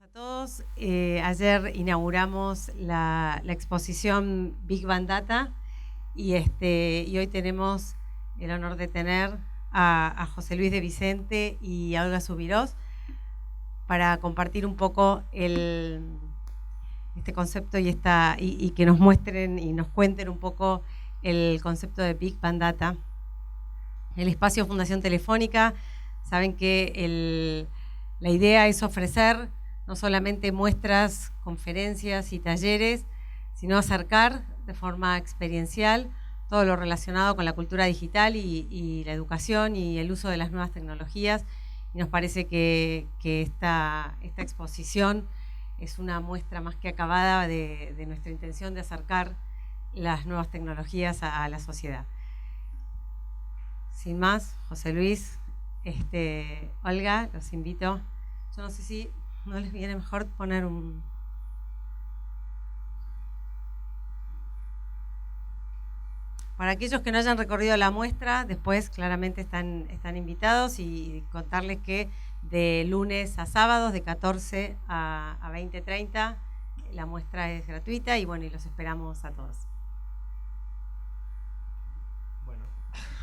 A todos. Ayer inauguramos la exposición Big Bang Data y hoy tenemos el honor de tener a José Luis de Vicente y a Olga Subirós para compartir un poco este concepto y que nos muestren y nos cuenten un poco el concepto de Big Bang Data. El espacio Fundación Telefónica, saben que la idea es ofrecer no solamente muestras, conferencias y talleres, sino acercar de forma experiencial todo lo relacionado con la cultura digital y la educación y el uso de las nuevas tecnologías. Y nos parece que esta exposición es una muestra más que acabada de nuestra intención de acercar las nuevas tecnologías a la sociedad. Sin más, José Luis, Olga, los invito. Yo no sé si no les viene mejor poner un... Para aquellos que no hayan recorrido la muestra, después claramente están invitados, y contarles que de lunes a sábados, de 14 a 20:30, la muestra es gratuita y bueno, y los esperamos a todos. Bueno,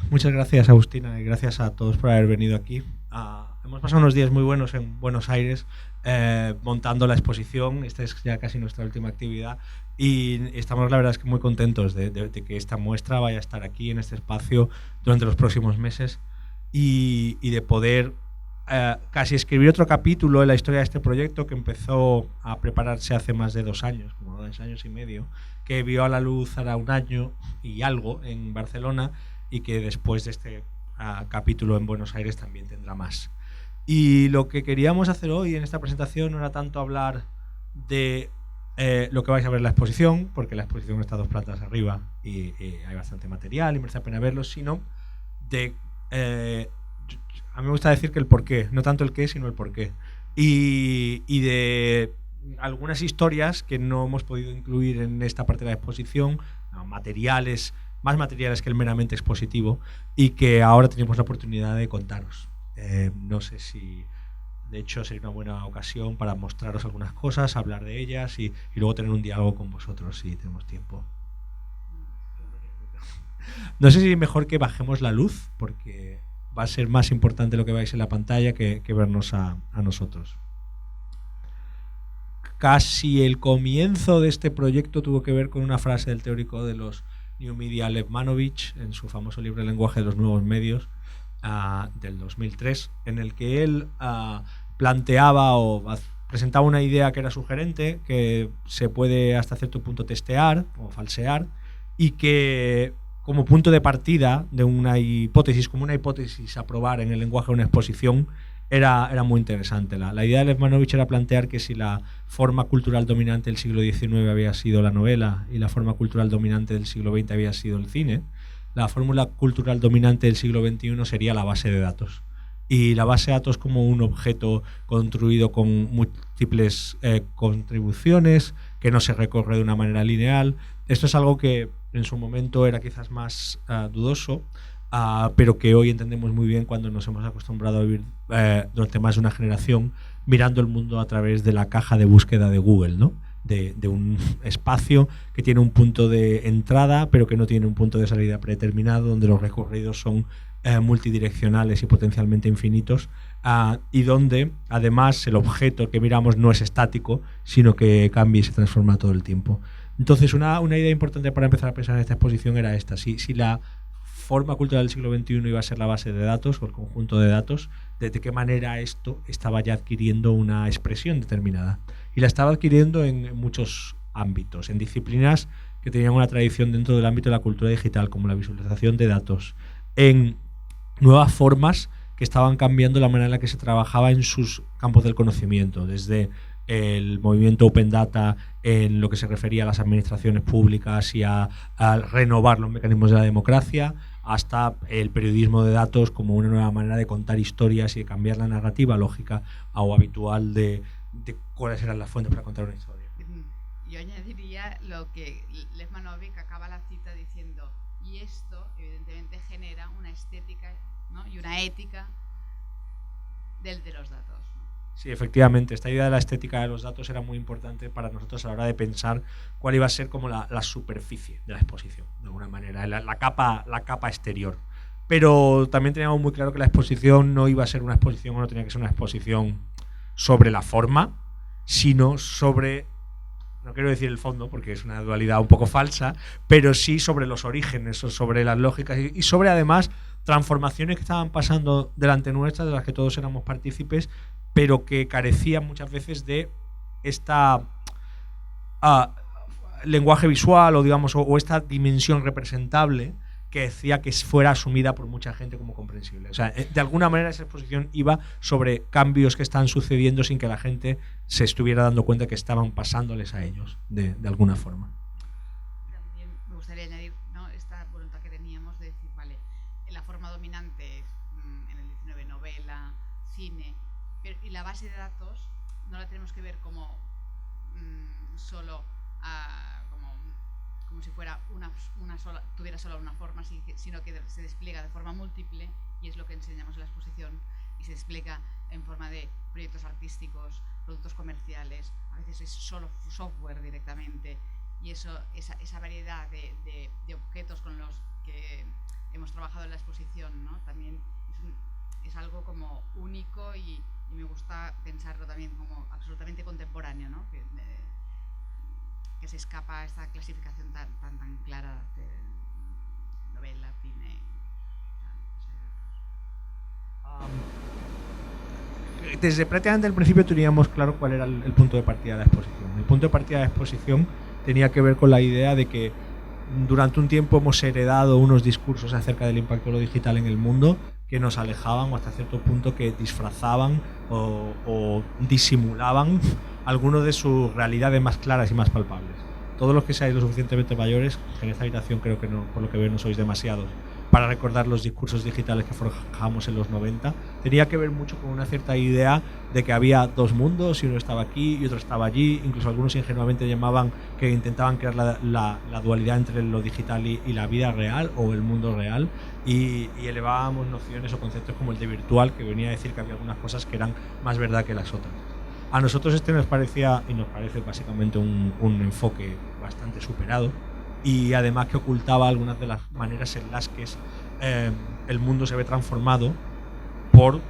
muchas gracias, Agustina, y gracias a todos por haber venido aquí. Hemos pasado unos días muy buenos en Buenos Aires montando la exposición. Esta es ya casi nuestra última actividad y estamos, la verdad, es que muy contentos de que esta muestra vaya a estar aquí en este espacio durante los próximos meses y de poder casi escribir otro capítulo en la historia de este proyecto que empezó a prepararse hace más de 2 años, como 2 años y medio, que vio a la luz ahora 1 año y algo en Barcelona, y que después de este capítulo en Buenos Aires también tendrá más. Y lo que queríamos hacer hoy en esta presentación no era tanto hablar de lo que vais a ver en la exposición, porque la exposición está 2 plantas arriba y hay bastante material y merece la pena verlo, sino de... a mí me gusta decir que el porqué, no tanto el qué, sino el porqué. Y de algunas historias que no hemos podido incluir en esta parte de la exposición, materiales, más materiales que el meramente expositivo, y que ahora tenemos la oportunidad de contaros. No sé si, de hecho, sería una buena ocasión para mostraros algunas cosas, hablar de ellas y luego tener un diálogo con vosotros si tenemos tiempo. No sé si mejor que bajemos la luz, porque va a ser más importante lo que veáis en la pantalla que vernos a nosotros. Casi el comienzo de este proyecto tuvo que ver con una frase del teórico de los New Media, Lev Manovich, en su famoso libro El lenguaje de los nuevos medios, del 2003, en el que él planteaba o presentaba una idea que era sugerente, que se puede hasta cierto punto testear o falsear, y que como punto de partida de una hipótesis, como una hipótesis a probar en el lenguaje de una exposición, era muy interesante. La idea de Lev Manovich era plantear que si la forma cultural dominante del siglo XIX había sido la novela y la forma cultural dominante del siglo XX había sido el cine, la fórmula cultural dominante del siglo XXI sería la base de datos. Y la base de datos como un objeto construido con múltiples contribuciones, que no se recorre de una manera lineal. Esto es algo que en su momento era quizás más dudoso, pero que hoy entendemos muy bien cuando nos hemos acostumbrado a vivir durante más de una generación mirando el mundo a través de la caja de búsqueda de Google, ¿no? De un espacio que tiene un punto de entrada pero que no tiene un punto de salida predeterminado, donde los recorridos son multidireccionales y potencialmente infinitos, y donde además el objeto que miramos no es estático, sino que cambia y se transforma todo el tiempo. Entonces una idea importante para empezar a pensar en esta exposición era esta: si la forma cultural del siglo XXI iba a ser la base de datos o el conjunto de datos, de qué manera esto estaba ya adquiriendo una expresión determinada. Y la estaba adquiriendo en muchos ámbitos, en disciplinas que tenían una tradición dentro del ámbito de la cultura digital, como la visualización de datos, en nuevas formas que estaban cambiando la manera en la que se trabajaba en sus campos del conocimiento, desde el movimiento Open Data en lo que se refería a las administraciones públicas y a renovar los mecanismos de la democracia, hasta el periodismo de datos como una nueva manera de contar historias y de cambiar la narrativa lógica o habitual de cuáles eran las fuentes para contar una historia. Yo añadiría lo que Lev Manovich acaba la cita diciendo: y esto evidentemente genera una estética, ¿no?, y una ética de los datos. Sí, efectivamente, esta idea de la estética de los datos era muy importante para nosotros a la hora de pensar cuál iba a ser como la superficie de la exposición, de alguna manera, la capa exterior. Pero también teníamos muy claro que la exposición no iba a ser una exposición, o no tenía que ser una exposición sobre la forma, sino sobre, no quiero decir el fondo porque es una dualidad un poco falsa, pero sí sobre los orígenes, o sobre las lógicas y sobre además transformaciones que estaban pasando delante nuestra, de las que todos éramos partícipes, pero que carecían muchas veces de esta lenguaje visual o digamos o esta dimensión representable que decía que fuera asumida por mucha gente como comprensible. O sea, de alguna manera esa exposición iba sobre cambios que están sucediendo sin que la gente se estuviera dando cuenta que estaban pasándoles a ellos de alguna forma. También me gustaría añadir, ¿no?, esta voluntad que teníamos de decir, vale, la forma dominante es en el 19 novela, cine, y la base de datos no la tenemos que ver como solo como si fuera una sola, tuviera solo una forma, sino que se despliega de forma múltiple, y es lo que enseñamos en la exposición, y se despliega en forma de proyectos artísticos, productos comerciales, a veces es solo software directamente, y esa variedad de objetos con los que hemos trabajado en la exposición, ¿no?, también es algo como único, y me gusta pensarlo también como absolutamente contemporáneo, ¿no?, que se escapa a esta clasificación tan clara de novela, cine. Desde prácticamente el principio teníamos claro cuál era el punto de partida de la exposición. El punto de partida de la exposición tenía que ver con la idea de que durante un tiempo hemos heredado unos discursos acerca del impacto de lo digital en el mundo que nos alejaban o hasta cierto punto que disfrazaban o disimulaban algunas de sus realidades más claras y más palpables. Todos los que seáis lo suficientemente mayores, en esta habitación creo que no, por lo que veo no sois demasiados, para recordar los discursos digitales que forjamos en los 90, tenía que ver mucho con una cierta idea de que había dos mundos y uno estaba aquí y otro estaba allí. Incluso algunos ingenuamente intentaban crear la dualidad entre lo digital y la vida real o el mundo real, y elevábamos nociones o conceptos como el de virtual, que venía a decir que había algunas cosas que eran más verdad que las otras. A nosotros este nos parecía y nos parece básicamente un enfoque bastante superado, y además que ocultaba algunas de las maneras en las que el mundo se ve transformado por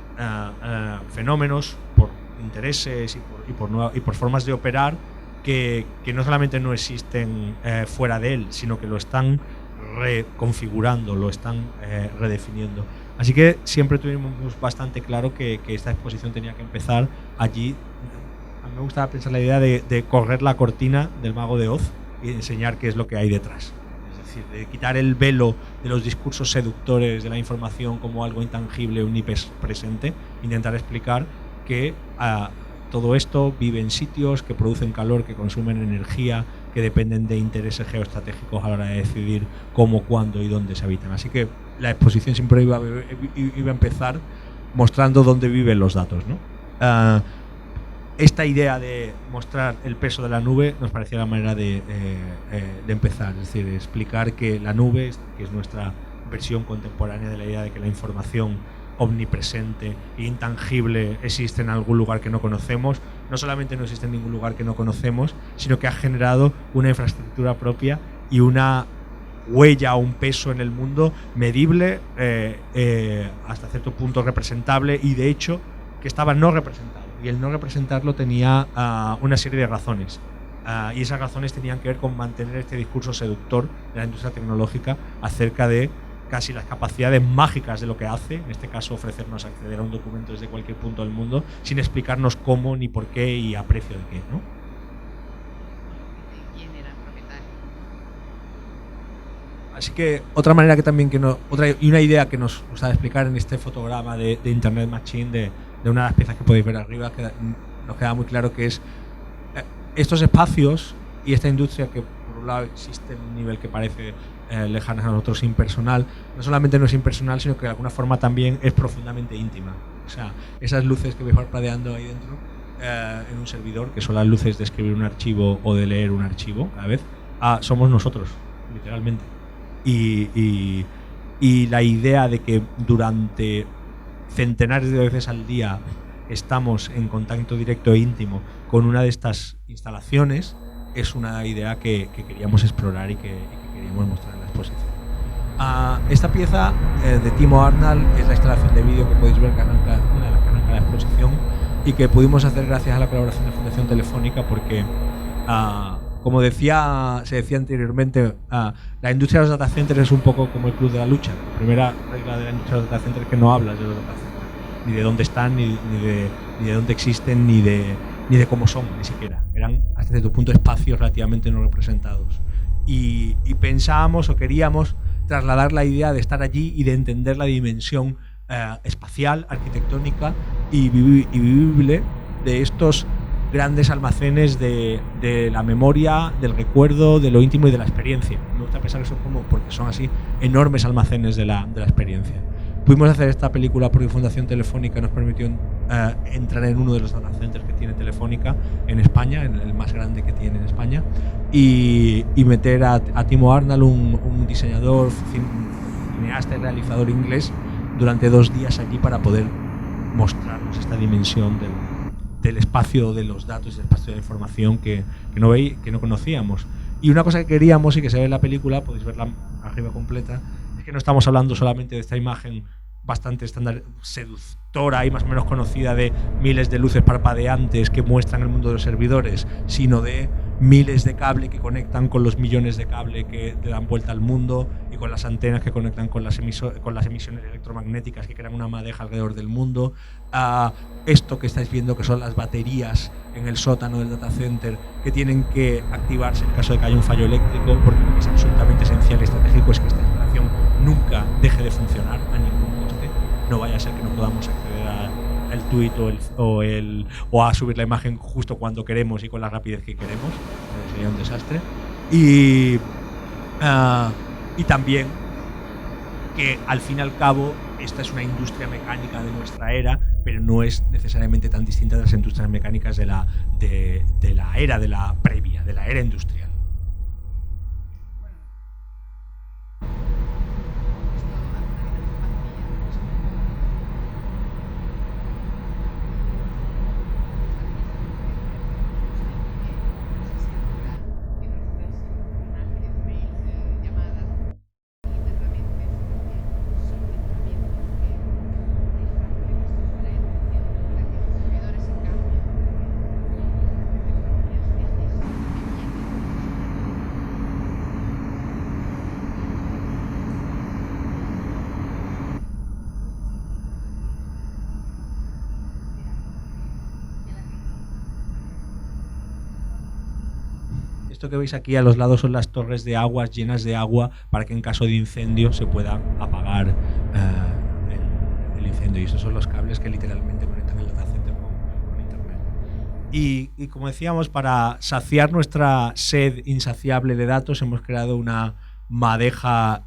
fenómenos, por intereses y por formas de operar que no solamente no existen fuera de él, sino que lo están reconfigurando, lo están redefiniendo. Así que siempre tuvimos bastante claro que esta exposición tenía que empezar allí. A mí me gustaba pensar la idea de correr la cortina del Mago de Oz y enseñar qué es lo que hay detrás. Es decir, de quitar el velo de los discursos seductores de la información como algo intangible, omnipresente, intentar explicar que todo esto vive en sitios que producen calor, que consumen energía, que dependen de intereses geoestratégicos a la hora de decidir cómo, cuándo y dónde se habitan. Así que la exposición siempre iba a empezar mostrando dónde viven los datos, ¿no? Esta idea de mostrar el peso de la nube nos parecía la manera de empezar, es decir, explicar que la nube, que es nuestra versión contemporánea de la idea de que la información omnipresente e intangible existe en algún lugar que no conocemos, no solamente no existe en ningún lugar que no conocemos, sino que ha generado una infraestructura propia y una huella o un peso en el mundo medible, hasta cierto punto representable, y de hecho que estaba no representado. Y el no representarlo tenía una serie de razones. Y esas razones tenían que ver con mantener este discurso seductor de la industria tecnológica acerca de casi las capacidades mágicas de lo que hace, en este caso ofrecernos acceder a un documento desde cualquier punto del mundo, sin explicarnos cómo, ni por qué y a precio de qué, ¿no? ¿Quién era el propietario? Así que otra manera que también y una idea que nos gusta explicar en este fotograma de Internet Machine, de una de las piezas que podéis ver arriba, que nos queda muy claro que es estos espacios y esta industria que por un lado existe en un nivel que parece lejana a nosotros, impersonal, no solamente no es impersonal, sino que de alguna forma también es profundamente íntima. O sea, esas luces que veis parpadeando ahí dentro en un servidor, que son las luces de escribir un archivo o de leer un archivo cada vez, somos nosotros, literalmente. Y la idea de que durante centenares de veces al día estamos en contacto directo e íntimo con una de estas instalaciones, es una idea que queríamos explorar y que queríamos mostrar en la exposición. Esta pieza de Timo Arnald es la instalación de vídeo que podéis ver, una de las que arranca la exposición, y que pudimos hacer gracias a la colaboración de Fundación Telefónica, porque como se decía anteriormente, la industria de los data centers es un poco como el club de la lucha. La primera regla de la industria de los data centers es que no hablas de los data centers, ni de dónde están, ni de dónde existen, ni de cómo son, ni siquiera. Eran hasta cierto punto espacios relativamente no representados. Y pensábamos o queríamos trasladar la idea de estar allí y de entender la dimensión espacial, arquitectónica y vivible de estos grandes almacenes de la memoria, del recuerdo, de lo íntimo y de la experiencia. Me gusta pensar que son porque son así enormes almacenes de la experiencia. Pudimos hacer esta película porque Fundación Telefónica nos permitió entrar en uno de los data centers que tiene Telefónica en España, en el más grande que tiene en España, y meter a Timo Arnald, un diseñador, cineasta y realizador inglés, durante 2 días allí para poder mostrarnos esta dimensión del espacio de los datos, del espacio de la información que no conocíamos. Y una cosa que queríamos y que se ve en la película, podéis verla arriba completa, es que no estamos hablando solamente de esta imagen bastante estándar, seductora y más o menos conocida de miles de luces parpadeantes que muestran el mundo de los servidores, sino de miles de cables que conectan con los millones de cables que le dan vuelta al mundo y con las antenas que conectan con las emisiones electromagnéticas que crean una madeja alrededor del mundo. Esto que estáis viendo, que son las baterías en el sótano del data center, que tienen que activarse en caso de que haya un fallo eléctrico, porque lo que es absolutamente esencial y estratégico es que esta instalación nunca deje de funcionar a ningún coste. No vaya a ser que no podamos acceder al tweet o a subir la imagen justo cuando queremos y con la rapidez que queremos. Sería un desastre. Y también que al fin y al cabo esta es una industria mecánica de nuestra era, pero no es necesariamente tan distinta de las industrias mecánicas de la era previa, de la era industrial. Esto que veis aquí a los lados son las torres de aguas llenas de agua para que en caso de incendio se pueda apagar el incendio. Y estos son los cables que literalmente conectan el data center con internet. Y como decíamos, para saciar nuestra sed insaciable de datos hemos creado una madeja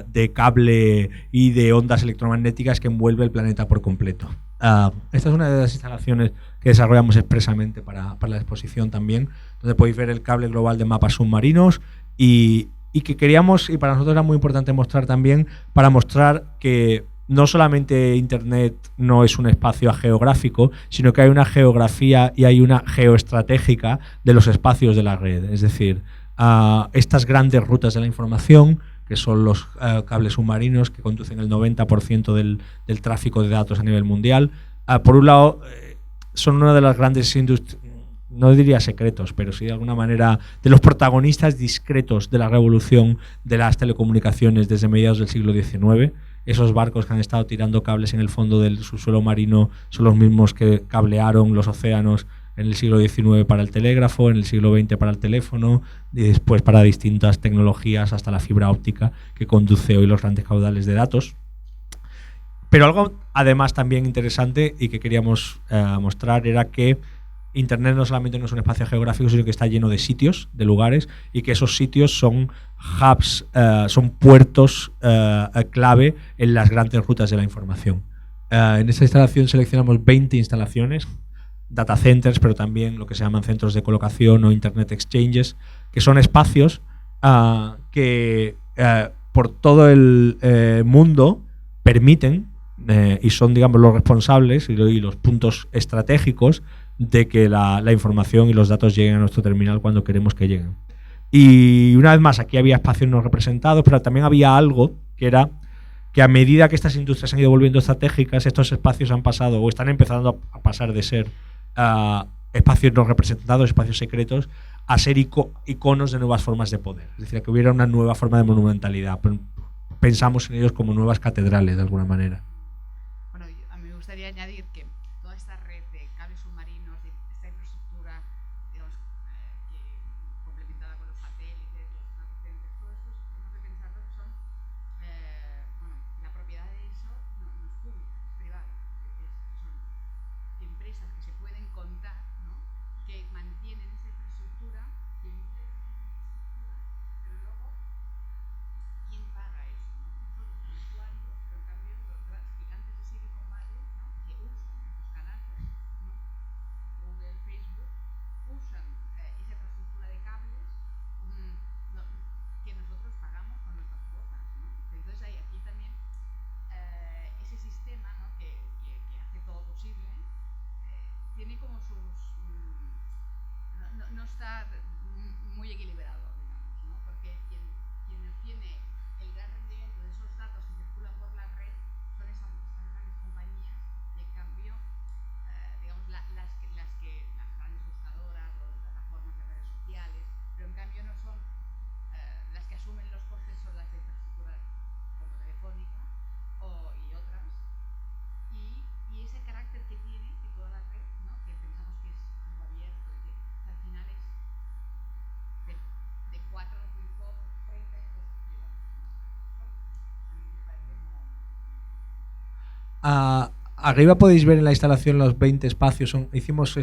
de cable y de ondas electromagnéticas que envuelve el planeta por completo. Esta es una de las instalaciones que desarrollamos expresamente para la exposición también, donde podéis ver el cable global de mapas submarinos y que queríamos, y para nosotros era muy importante mostrar también, para mostrar que no solamente Internet no es un espacio geográfico, sino que hay una geografía y hay una geoestratégica de los espacios de la red. Es decir, estas grandes rutas de la información, que son los cables submarinos que conducen el 90% del tráfico de datos a nivel mundial. Por un lado, son una de las grandes industrias, no diría secretos, pero sí de alguna manera de los protagonistas discretos de la revolución de las telecomunicaciones desde mediados del siglo XIX. Esos barcos que han estado tirando cables en el fondo del subsuelo marino son los mismos que cablearon los océanos en el siglo XIX para el telégrafo, en el siglo XX para el teléfono y después para distintas tecnologías hasta la fibra óptica que conduce hoy los grandes caudales de datos. Pero algo además también interesante y que queríamos mostrar era que Internet no solamente no es un espacio geográfico, sino que está lleno de sitios, de lugares, y que esos sitios son hubs, son puertos clave en las grandes rutas de la información. En esta instalación seleccionamos 20 instalaciones, data centers, pero también lo que se llaman centros de colocación o internet exchanges, que son espacios que por todo el mundo permiten y son, digamos, los responsables y los puntos estratégicos de que la información y los datos lleguen a nuestro terminal cuando queremos que lleguen. Y una vez más, aquí había espacios no representados, pero también había algo que era que a medida que estas industrias se han ido volviendo estratégicas, estos espacios han pasado o están empezando a pasar de ser espacios no representados, espacios secretos, a ser iconos de nuevas formas de poder. Es decir, que hubiera una nueva forma de monumentalidad. Pensamos en ellos como nuevas catedrales, de alguna manera. Bueno, a mí me gustaría añadir que toda esta red de cables submarinos, de esta infraestructura, digamos, que complementada con los satélites, los datacenters, todo esto tenemos que pensarlo que son, bueno, la propiedad de eso no es pública, es privada, son empresas que se pueden contar, ¿no?, que mantienen esa infraestructura, que invierten en esa infraestructura, pero luego, ¿quién paga eso? ¿No? Nosotros, los usuarios, pero en cambio los gigantes de Silicon Valley, ¿no?, que usan esos canales, ¿no?, Google, Facebook, usan esa infraestructura de cables que nosotros pagamos con nuestras cuotas, ¿no? Entonces hay aquí también ese sistema, ¿no?, que hace todo posible, tiene como sus no está muy equilibrado, digamos, ¿no? Porque quien obtiene el gran rendimiento de esos datos que circulan por la red son esas grandes compañías, y en cambio, digamos, las grandes buscadoras o plataformas de redes sociales, pero en cambio no son las que asumen los costes, son las de infraestructura como Telefónica y otras, y ese carácter que tiene, que toda la red, ¿no?, que pensamos que es algo abierto, y que al final es de 4 públicos, 30 y 2 privados, ¿no? A mí me parece como... Arriba podéis ver en la instalación los 20 espacios. Hicimos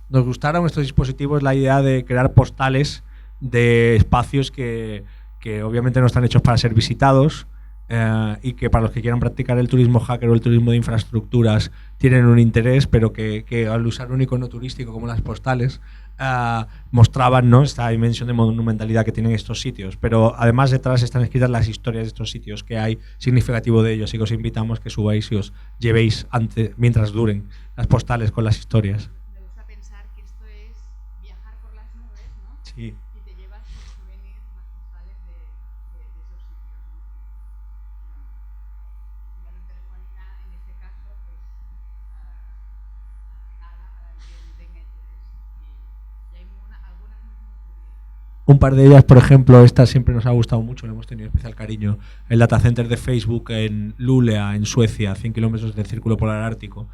nos gustaron estos dispositivos, la idea de crear postales de espacios que obviamente no están hechos para ser visitados, y que para los que quieran practicar el turismo hacker o el turismo de infraestructuras tienen un interés, pero que al usar un icono turístico como las postales mostraban, ¿no?, esta dimensión de monumentalidad que tienen estos sitios. Pero además detrás están escritas las historias de estos sitios, que hay significativo de ellos, así que os invitamos que subáis y os llevéis mientras duren las postales con las historias. Me gusta pensar que esto es viajar por las nubes, ¿no? Sí. Y te llevas como souvenir las postales de esos sitios, ¿no? Bueno, en Telefónica, en este caso, pues regala para el que tenga interés, y hay algunas muy curiosas. Un par de ellas, por ejemplo, esta siempre nos ha gustado mucho, le hemos tenido especial cariño. El datacenter de Facebook en Luleå, en Suecia, 100 kilómetros del Círculo Polar Ártico,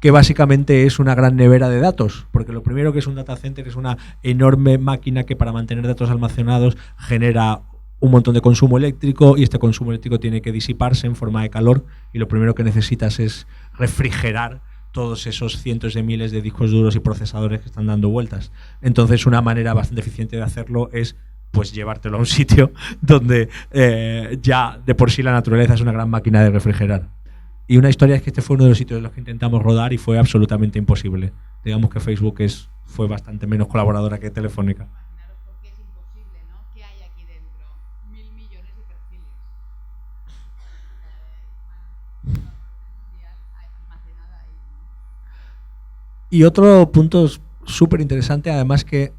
que básicamente es una gran nevera de datos, porque lo primero que es un datacenter es una enorme máquina que para mantener datos almacenados genera un montón de consumo eléctrico, y este consumo eléctrico tiene que disiparse en forma de calor, y lo primero que necesitas es refrigerar todos esos cientos de miles de discos duros y procesadores que están dando vueltas. Entonces, una manera bastante eficiente de hacerlo es pues llevártelo a un sitio donde ya de por sí la naturaleza es una gran máquina de refrigerar. Y una historia es que este fue uno de los sitios en los que intentamos rodar y fue absolutamente imposible. Digamos que Facebook fue bastante menos colaboradora que Telefónica. Imaginaros por qué es imposible, ¿no? ¿Qué hay aquí dentro? 1.000 millones de perfiles. Mundial almacenada ahí, ¿no? Y otro punto súper interesante, además, que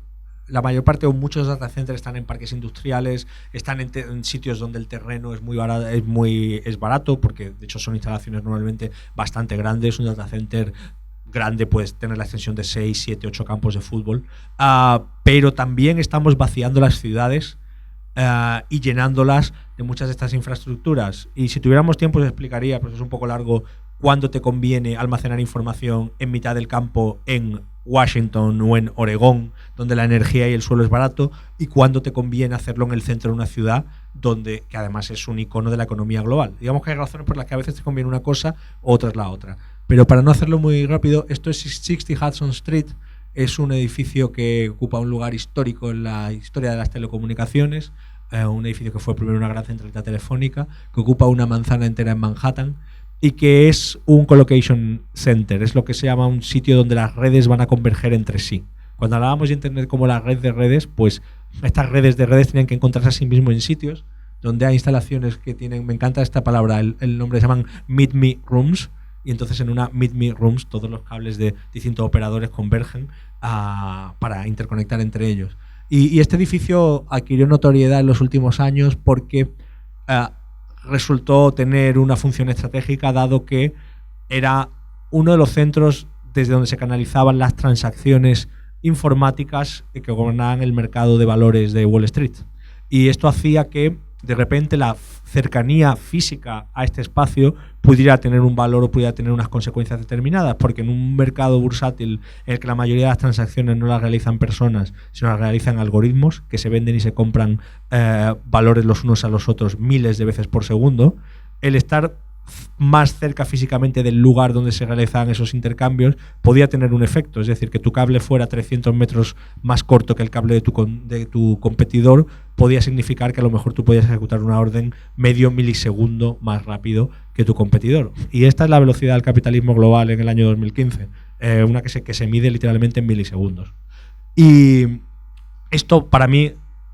la mayor parte o muchos data centers están en parques industriales, están en sitios donde el terreno es barato, porque de hecho son instalaciones normalmente bastante grandes. Un data center grande puede tener la extensión de 6, 7, 8 campos de fútbol, pero también estamos vaciando las ciudades y llenándolas de muchas de estas infraestructuras. Y si tuviéramos tiempo os explicaría, pues es un poco largo, cuándo te conviene almacenar información en mitad del campo en Washington o en Oregón, donde la energía y el suelo es barato, y cuándo te conviene hacerlo en el centro de una ciudad, que además es un icono de la economía global. Digamos que hay razones por las que a veces te conviene una cosa, otras la otra. Pero para no hacerlo muy rápido, esto es 60 Hudson Street, es un edificio que ocupa un lugar histórico en la historia de las telecomunicaciones, un edificio que fue primero una gran centralita telefónica, que ocupa una manzana entera en Manhattan, y que es un colocation center, es lo que se llama un sitio donde las redes van a converger entre sí. Cuando hablábamos de Internet como la red de redes, pues estas redes de redes tenían que encontrarse a sí mismos en sitios donde hay instalaciones que tienen, me encanta esta palabra, el nombre se llaman Meet Me Rooms, y entonces en una Meet Me Rooms todos los cables de distintos operadores convergen para interconectar entre ellos. Y este edificio adquirió notoriedad en los últimos años porque resultó tener una función estratégica, dado que era uno de los centros desde donde se canalizaban las transacciones informáticas que gobernaban el mercado de valores de Wall Street. Y esto hacía que de repente la cercanía física a este espacio pudiera tener un valor o pudiera tener unas consecuencias determinadas, porque en un mercado bursátil en el que la mayoría de las transacciones no las realizan personas, sino las realizan algoritmos que se venden y se compran valores los unos a los otros miles de veces por segundo, el estar más cerca físicamente del lugar donde se realizaban esos intercambios podía tener un efecto, es decir, que tu cable fuera 300 metros más corto que el cable de tu competidor podía significar que a lo mejor tú podías ejecutar una orden medio milisegundo más rápido que tu competidor. Y esta es la velocidad del capitalismo global en el año 2015, una que se mide literalmente en milisegundos. Y esto para mí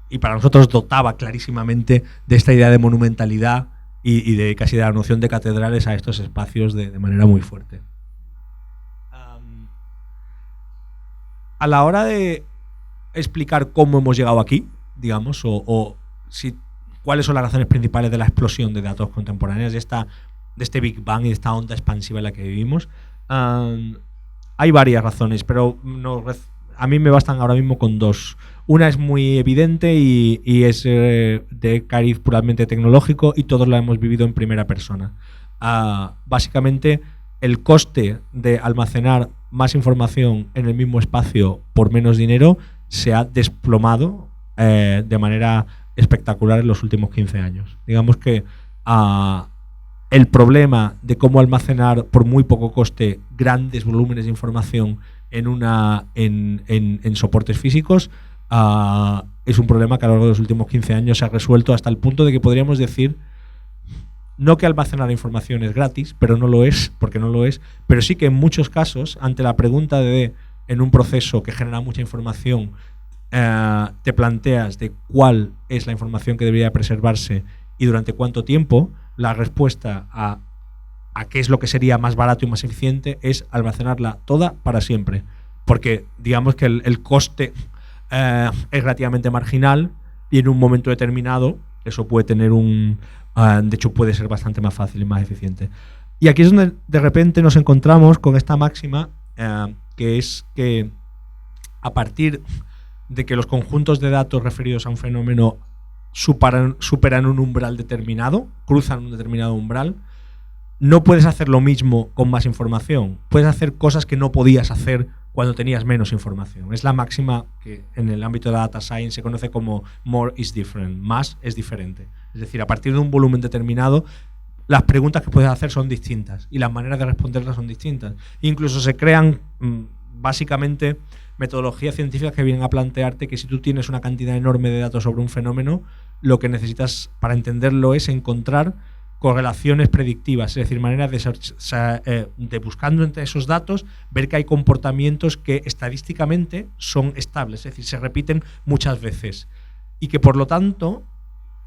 y para nosotros dotaba clarísimamente de esta idea de monumentalidad y de casi de la noción de catedrales a estos espacios de manera muy fuerte. A la hora de explicar cómo hemos llegado aquí, digamos, cuáles son las razones principales de la explosión de datos contemporáneas, de este Big Bang y de esta onda expansiva en la que vivimos, hay varias razones, pero a mí me bastan ahora mismo con dos. Una es muy evidente y es de cariz puramente tecnológico y todos la hemos vivido en primera persona. Básicamente, el coste de almacenar más información en el mismo espacio por menos dinero se ha desplomado de manera espectacular en los últimos 15 años. Digamos que el problema de cómo almacenar por muy poco coste grandes volúmenes de información en soportes físicos es un problema que a lo largo de los últimos 15 años se ha resuelto hasta el punto de que podríamos decir, no que almacenar información es gratis, pero no lo es, porque no lo es, pero sí que en muchos casos, ante la pregunta en un proceso que genera mucha información, te planteas de cuál es la información que debería preservarse y durante cuánto tiempo, la respuesta a qué es lo que sería más barato y más eficiente es almacenarla toda para siempre. Porque digamos que el coste es relativamente marginal y en un momento determinado eso puede tener de hecho puede ser bastante más fácil y más eficiente. Y aquí es donde de repente nos encontramos con esta máxima que es que a partir de que los conjuntos de datos referidos a un fenómeno superan un umbral determinado, cruzan un determinado umbral, no puedes hacer lo mismo con más información. Puedes hacer cosas que no podías hacer cuando tenías menos información. Es la máxima que en el ámbito de la data science se conoce como more is different, más es diferente. Es decir, a partir de un volumen determinado, las preguntas que puedes hacer son distintas y las maneras de responderlas son distintas. Incluso se crean básicamente metodologías científicas que vienen a plantearte que si tú tienes una cantidad enorme de datos sobre un fenómeno, lo que necesitas para entenderlo es encontrar correlaciones predictivas, es decir, maneras de buscando entre esos datos ver que hay comportamientos que estadísticamente son estables, es decir, se repiten muchas veces y que por lo tanto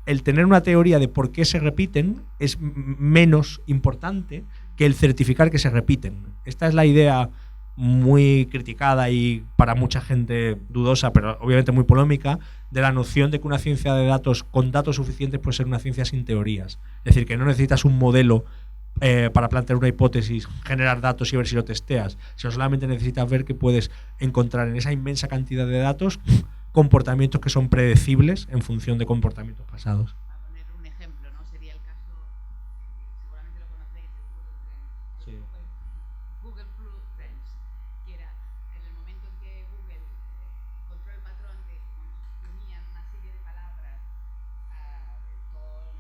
el tener una teoría de por qué se repiten es menos importante que el certificar que se repiten. Esta es la idea muy criticada y para mucha gente dudosa, pero obviamente muy polémica, de la noción de que una ciencia de datos con datos suficientes puede ser una ciencia sin teorías. Es decir, que no necesitas un modelo para plantear una hipótesis, generar datos y ver si lo testeas, sino solamente necesitas ver que puedes encontrar en esa inmensa cantidad de datos comportamientos que son predecibles en función de comportamientos pasados. Para poner un ejemplo, ¿no? Sería el caso, seguramente lo conocéis, de Google Trends, que era en el momento en que Google encontró el patrón de que cuando se unían una serie de palabras, tos,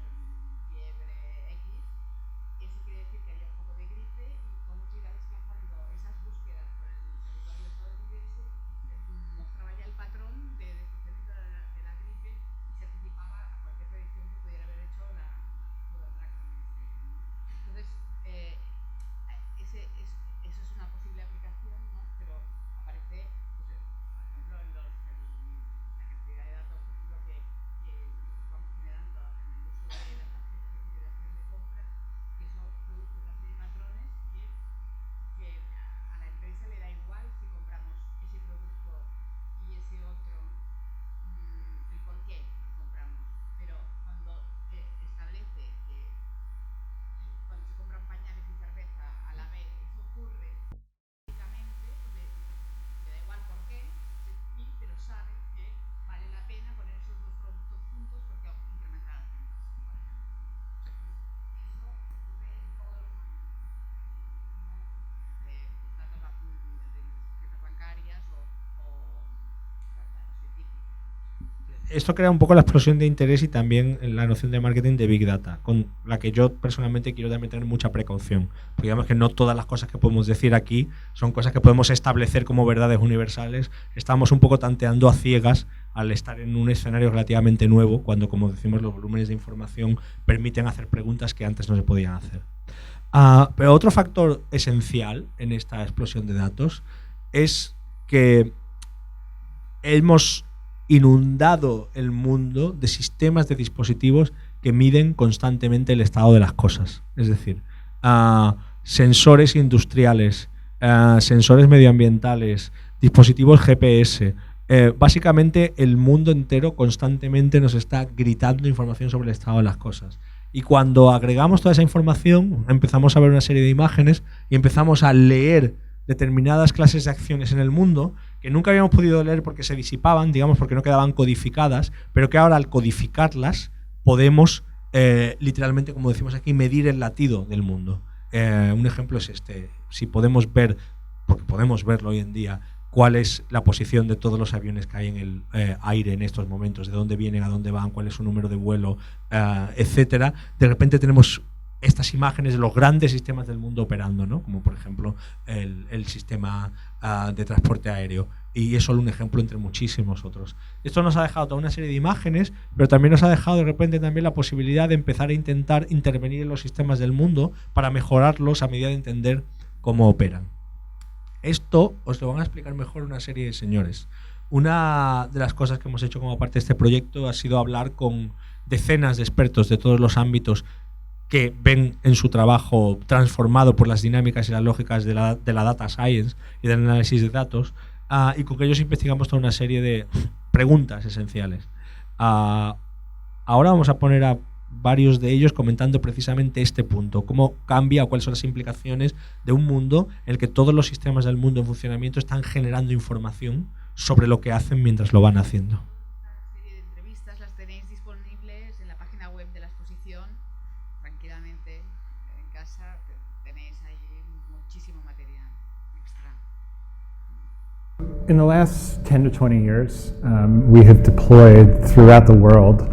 fiebre, X, eso quiere decir que había un poco de gripe y cómo se iba desplazando esas búsquedas por el territorio estadounidense, mostraba ya el patrón de desplazamiento de la gripe y se anticipaba a cualquier predicción esto crea un poco la explosión de interés y también la noción de marketing de Big Data, con la que yo personalmente quiero también tener mucha precaución. Porque digamos que no todas las cosas que podemos decir aquí son cosas que podemos establecer como verdades universales. Estamos un poco tanteando a ciegas al estar en un escenario relativamente nuevo, cuando, como decimos, los volúmenes de información permiten hacer preguntas que antes no se podían hacer. Pero otro factor esencial en esta explosión de datos es que hemos inundado el mundo de sistemas de dispositivos que miden constantemente el estado de las cosas. Es decir, sensores industriales, sensores medioambientales, dispositivos GPS. Básicamente el mundo entero constantemente nos está gritando información sobre el estado de las cosas. Y cuando agregamos toda esa información, empezamos a ver una serie de imágenes y empezamos a leer determinadas clases de acciones en el mundo que nunca habíamos podido leer porque se disipaban, digamos, porque no quedaban codificadas, pero que ahora al codificarlas podemos literalmente, como decimos aquí, medir el latido del mundo. Un ejemplo es este. Si podemos ver, porque podemos verlo hoy en día, cuál es la posición de todos los aviones que hay en el aire en estos momentos, de dónde vienen, a dónde van, cuál es su número de vuelo, etcétera. De repente tenemos estas imágenes de los grandes sistemas del mundo operando, ¿no? Como por ejemplo el sistema de transporte aéreo. Y es solo un ejemplo entre muchísimos otros. Esto nos ha dejado toda una serie de imágenes, pero también nos ha dejado de repente también la posibilidad de empezar a intentar intervenir en los sistemas del mundo para mejorarlos a medida de entender cómo operan. Esto os lo van a explicar mejor una serie de señores. Una de las cosas que hemos hecho como parte de este proyecto ha sido hablar con decenas de expertos de todos los ámbitos que ven en su trabajo transformado por las dinámicas y las lógicas de la data science y del análisis de datos, y con ellos investigamos toda una serie de preguntas esenciales. Ahora vamos a poner a varios de ellos comentando precisamente este punto, cómo cambia o cuáles son las implicaciones de un mundo en el que todos los sistemas del mundo en funcionamiento están generando información sobre lo que hacen mientras lo van haciendo. Una serie de entrevistas las tenéis disponibles en la página web de la exposición, tranquilamente en casa tenéis ahí muchísimo material extra. In the last 10 to 20 years, we have deployed throughout the world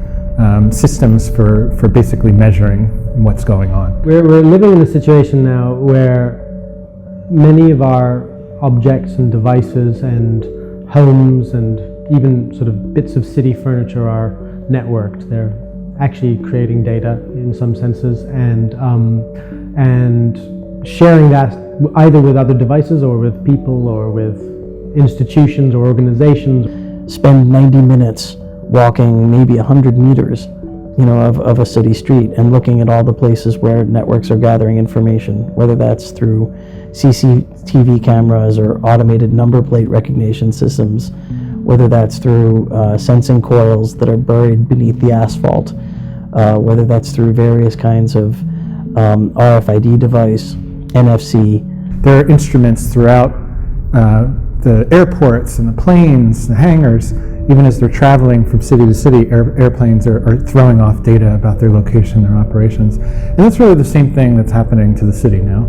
systems for basically measuring what's going on. We're living in a situation now where many of our objects and devices and homes and even sort of bits of city furniture are networked. They're actually creating data in some senses and sharing that either with other devices or with people or with institutions or organizations. Spend 90 minutes walking maybe 100 meters, of a city street and looking at all the places where networks are gathering information, whether that's through CCTV cameras or automated number plate recognition systems, whether that's through sensing coils that are buried beneath the asphalt, whether that's through various kinds of RFID device, NFC. There are instruments throughout the airports and the planes, the hangars. Even as they're traveling from city to city, airplanes are throwing off data about their location, their operations. And that's really the same thing that's happening to the city now.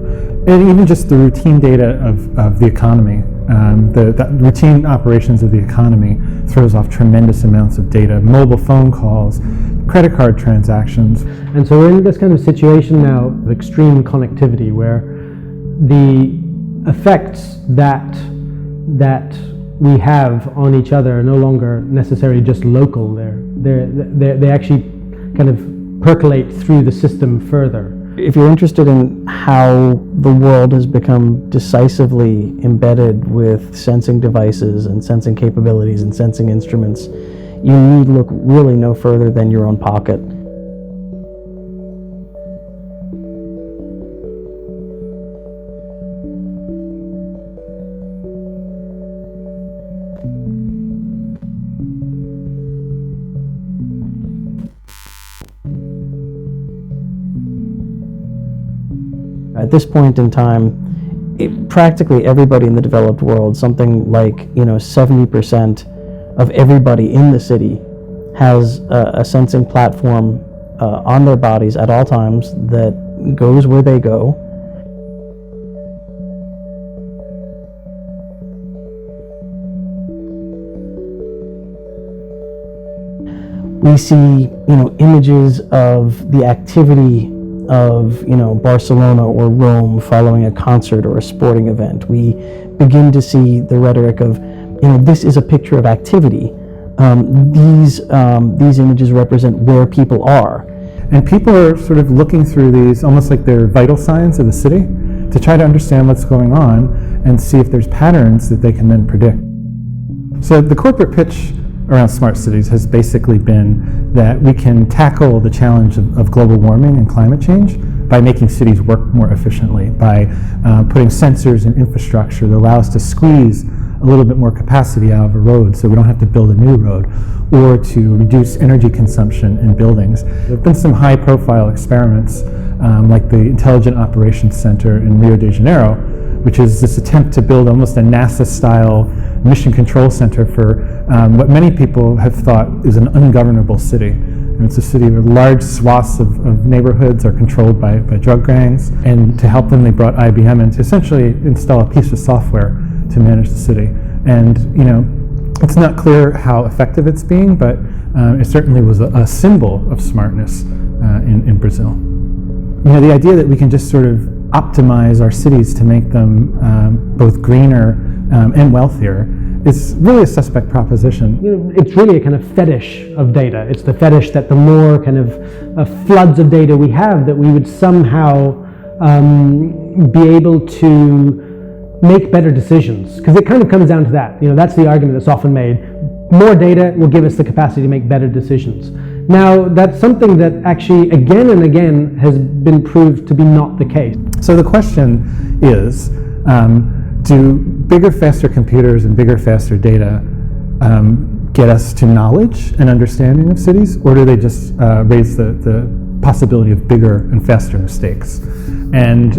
And even just the routine data of the economy, the routine operations of the economy throws off tremendous amounts of data, mobile phone calls, credit card transactions. And so we're in this kind of situation now of extreme connectivity where the effects that we have on each other are no longer necessarily just local. They actually kind of percolate through the system further. If you're interested in how the world has become decisively embedded with sensing devices and sensing capabilities and sensing instruments, you need look really no further than your own pocket. At this point in time, practically everybody in the developed world, something like 70% of everybody in the city has a sensing platform on their bodies at all times that goes where they go. we see, images of the activity of, Barcelona or Rome following a concert or a sporting event. We begin to see the rhetoric of, this is a picture of activity. These images represent where people are. And people are sort of looking through these almost like they're vital signs of the city to try to understand what's going on and see if there's patterns that they can then predict. So the corporate pitch around smart cities has basically been that we can tackle the challenge of global warming and climate change by making cities work more efficiently, by putting sensors and infrastructure that allow us to squeeze a little bit more capacity out of a road so we don't have to build a new road, or to reduce energy consumption in buildings. There have been some high profile experiments like the Intelligent Operations Center in Rio de Janeiro, which is this attempt to build almost a NASA-style mission control center for what many people have thought is an ungovernable city. And it's a city where large swaths of neighborhoods are controlled by drug gangs, and to help them they brought IBM in to essentially install a piece of software to manage the city. And it's not clear how effective it's being, but it certainly was a symbol of smartness in Brazil. The idea that we can just sort of optimize our cities to make them both greener and wealthier is really a suspect proposition. It's really a kind of fetish of data. It's the fetish that the more kind of floods of data we have, that we would somehow be able to make better decisions, because it kind of comes down to that. That's the argument that's often made. More data will give us the capacity to make better decisions. Now, that's something that actually again and again has been proved to be not the case. So the question is, do bigger, faster computers and bigger, faster data get us to knowledge and understanding of cities, or do they just raise the possibility of bigger and faster mistakes? And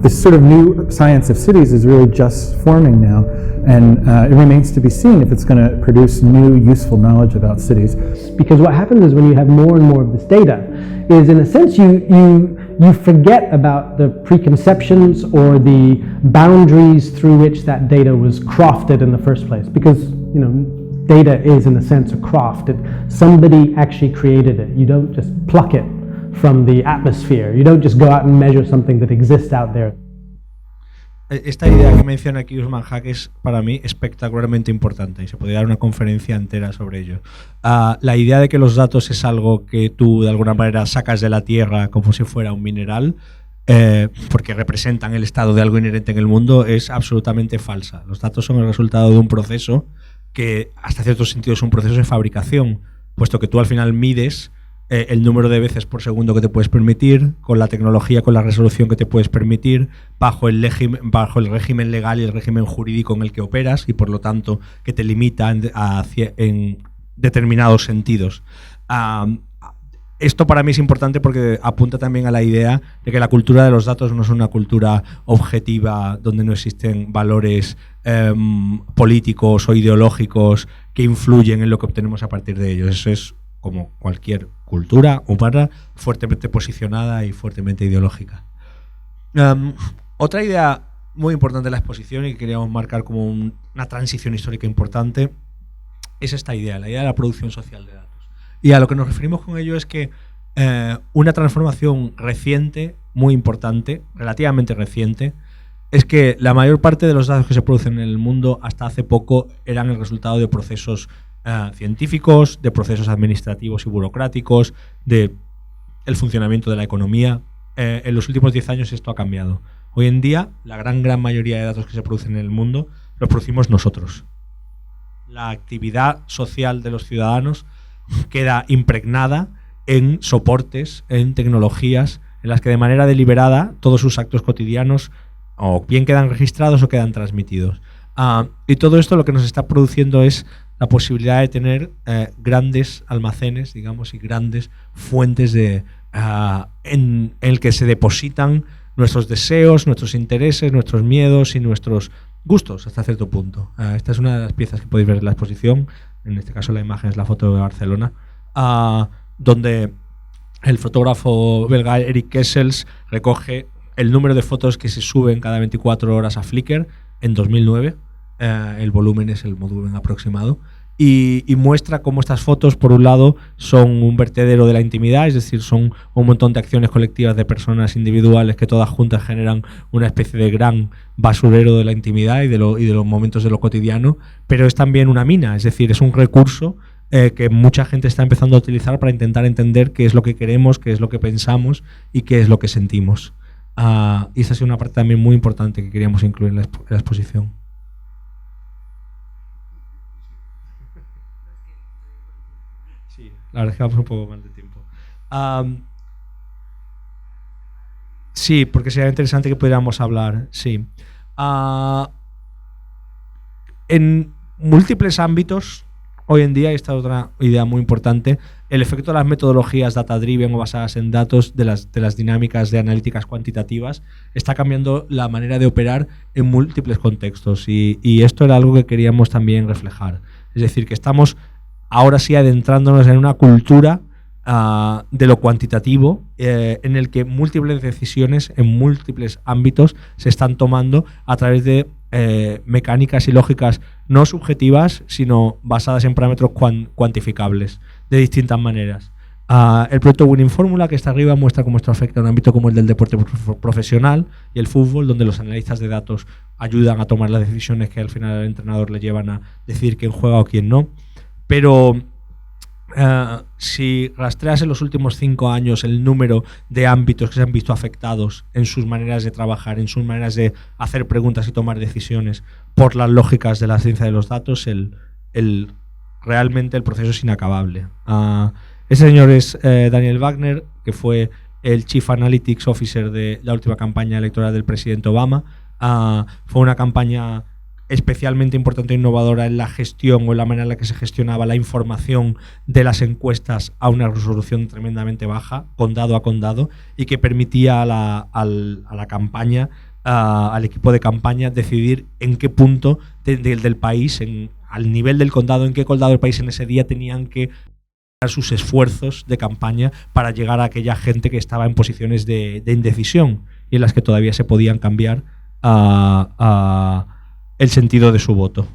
this sort of new science of cities is really just forming now, and it remains to be seen if it's going to produce new useful knowledge about cities. Because what happens is when you have more and more of this data, is in a sense you forget about the preconceptions or the boundaries through which that data was crafted in the first place. Because data is in a sense a craft. Somebody actually created it. You don't just pluck it from the atmosphere. You don't just go out and measure something that exists out there. Esta idea que menciona aquí Usman Haque es para mí espectacularmente importante y se podría dar una conferencia entera sobre ello. La idea de que los datos es algo que tú de alguna manera sacas de la tierra como si fuera un mineral, porque representan el estado de algo inherente en el mundo, es absolutamente falsa. Los datos son el resultado de un proceso que hasta cierto sentido es un proceso de fabricación, puesto que tú al final mides el número de veces por segundo que te puedes permitir, con la tecnología, con la resolución que te puedes permitir, bajo el régimen legal y el régimen jurídico en el que operas, y por lo tanto que te limita en determinados sentidos. Esto para mí es importante porque apunta también a la idea de que la cultura de los datos no es una cultura objetiva donde no existen valores políticos o ideológicos que influyen en lo que obtenemos a partir de ellos. Eso es como cualquier cultura humana fuertemente posicionada y fuertemente ideológica. Otra idea muy importante de la exposición y que queríamos marcar como una transición histórica importante es esta idea, la idea de la producción social de datos. Y a lo que nos referimos con ello es que una transformación reciente, muy importante, relativamente reciente, es que la mayor parte de los datos que se producen en el mundo hasta hace poco eran el resultado de procesos científicos, de procesos administrativos y burocráticos, de el funcionamiento de la economía. En los últimos 10 años esto ha cambiado. Hoy en día, la gran mayoría de datos que se producen en el mundo los producimos nosotros. La actividad social de los ciudadanos queda impregnada en soportes, en tecnologías, en las que de manera deliberada todos sus actos cotidianos o bien quedan registrados o quedan transmitidos. Y todo esto lo que nos está produciendo es la posibilidad de tener grandes almacenes, digamos, y grandes fuentes en el que se depositan nuestros deseos, nuestros intereses, nuestros miedos y nuestros gustos hasta cierto punto. Esta es una de las piezas que podéis ver en la exposición. En este caso la imagen es la foto de Barcelona, donde el fotógrafo belga Eric Kessels recoge el número de fotos que se suben cada 24 horas a Flickr en 2009. El volumen es el volumen aproximado. y muestra cómo estas fotos, por un lado, son un vertedero de la intimidad, es decir, son un montón de acciones colectivas de personas individuales que todas juntas generan una especie de gran basurero de la intimidad y de los momentos de lo cotidiano, pero es también una mina, es decir, es un recurso que mucha gente está empezando a utilizar para intentar entender qué es lo que queremos, qué es lo que pensamos y qué es lo que sentimos. Y esa ha sido una parte también muy importante que queríamos incluir en la exposición. Sí, la verdad es que vamos un poco más de tiempo. Sí, porque sería interesante que pudiéramos hablar. Sí. En múltiples ámbitos, hoy en día, y esta es otra idea muy importante, el efecto de las metodologías data-driven o basadas en datos, de las dinámicas de analíticas cuantitativas, está cambiando la manera de operar en múltiples contextos. Y esto era algo que queríamos también reflejar. Es decir, que estamos ahora sí adentrándonos en una cultura de lo cuantitativo, en el que múltiples decisiones en múltiples ámbitos se están tomando a través de mecánicas y lógicas no subjetivas, sino basadas en parámetros cuantificables de distintas maneras. El proyecto Winning Formula, que está arriba, muestra cómo esto afecta a un ámbito como el del deporte profesional y el fútbol, donde los analistas de datos ayudan a tomar las decisiones que al final al entrenador le llevan a decidir quién juega o quién no. Pero si rastreas en los últimos 5 años el número de ámbitos que se han visto afectados en sus maneras de trabajar, en sus maneras de hacer preguntas y tomar decisiones por las lógicas de la ciencia de los datos, realmente el proceso es inacabable. Ese señor es Daniel Wagner, que fue el Chief Analytics Officer de la última campaña electoral del presidente Obama. Fue una campaña especialmente importante e innovadora en la gestión o en la manera en la que se gestionaba la información de las encuestas a una resolución tremendamente baja, condado a condado, y que permitía a la campaña, al equipo de campaña, decidir en qué punto del país, al nivel del condado, en qué condado del país en ese día tenían que dar sus esfuerzos de campaña para llegar a aquella gente que estaba en posiciones de indecisión y en las que todavía se podían cambiar el sentido de su voto.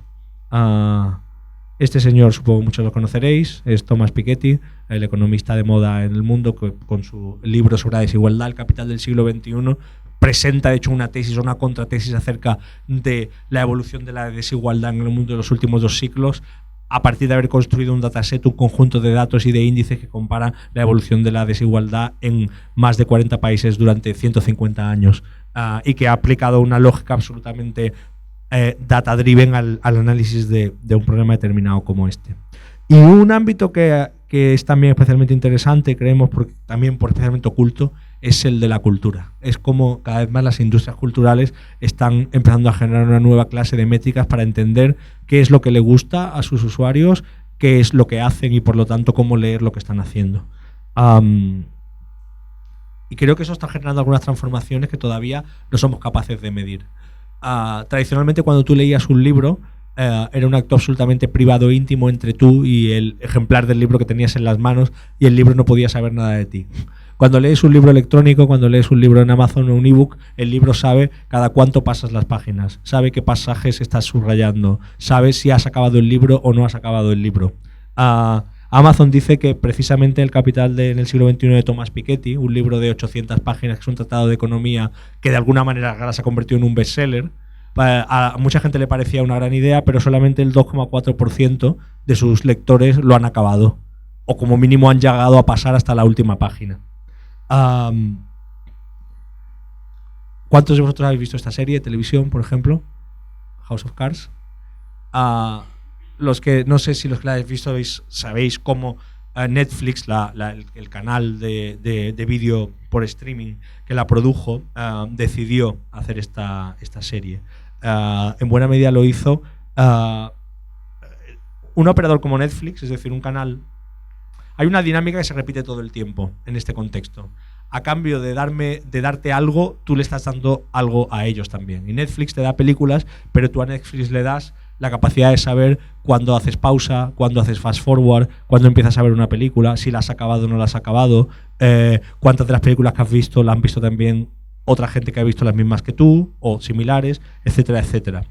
Este señor, supongo que muchos lo conoceréis, es Thomas Piketty, el economista de moda en el mundo, que con su libro sobre la desigualdad, El capital del siglo XXI, presenta de hecho una tesis o una contratesis acerca de la evolución de la desigualdad en el mundo de los últimos 2 siglos, a partir de haber construido un dataset, un conjunto de datos y de índices que comparan la evolución de la desigualdad en más de 40 países durante 150 años, y que ha aplicado una lógica absolutamente data-driven al análisis de un problema determinado como este. Y un ámbito que es también especialmente interesante, creemos, también por especialmente oculto, es el de la cultura. Es como cada vez más las industrias culturales están empezando a generar una nueva clase de métricas para entender qué es lo que le gusta a sus usuarios, qué es lo que hacen y por lo tanto cómo leer lo que están haciendo. Y creo que eso está generando algunas transformaciones que todavía no somos capaces de medir. Tradicionalmente, cuando tú leías un libro, era un acto absolutamente privado e íntimo entre tú y el ejemplar del libro que tenías en las manos, y el libro no podía saber nada de ti. Cuando lees un libro electrónico, cuando lees un libro en Amazon o un ebook, el libro sabe cada cuánto pasas las páginas, sabe qué pasajes estás subrayando, sabe si has acabado el libro o no has acabado el libro. Amazon dice que precisamente El capital en el siglo XXI de Thomas Piketty, un libro de 800 páginas que es un tratado de economía que de alguna manera ahora se ha convertido en un bestseller, a mucha gente le parecía una gran idea, pero solamente el 2,4% de sus lectores lo han acabado, o como mínimo han llegado a pasar hasta la última página. ¿Cuántos de vosotros habéis visto esta serie de televisión, por ejemplo? House of Cards. Los que, no sé si los que la habéis visto sabéis cómo Netflix, el canal de vídeo por streaming que la produjo, decidió hacer esta serie. En buena medida lo hizo un operador como Netflix, es decir, un canal. Hay una dinámica que se repite todo el tiempo en este contexto. A cambio de darte algo, tú le estás dando algo a ellos también. Y Netflix te da películas, pero tú a Netflix le das la capacidad de saber cuándo haces pausa, cuándo haces fast forward, cuándo empiezas a ver una película, si la has acabado o no la has acabado, cuántas de las películas que has visto la han visto también otra gente que ha visto las mismas que tú, o similares, etcétera, etcétera.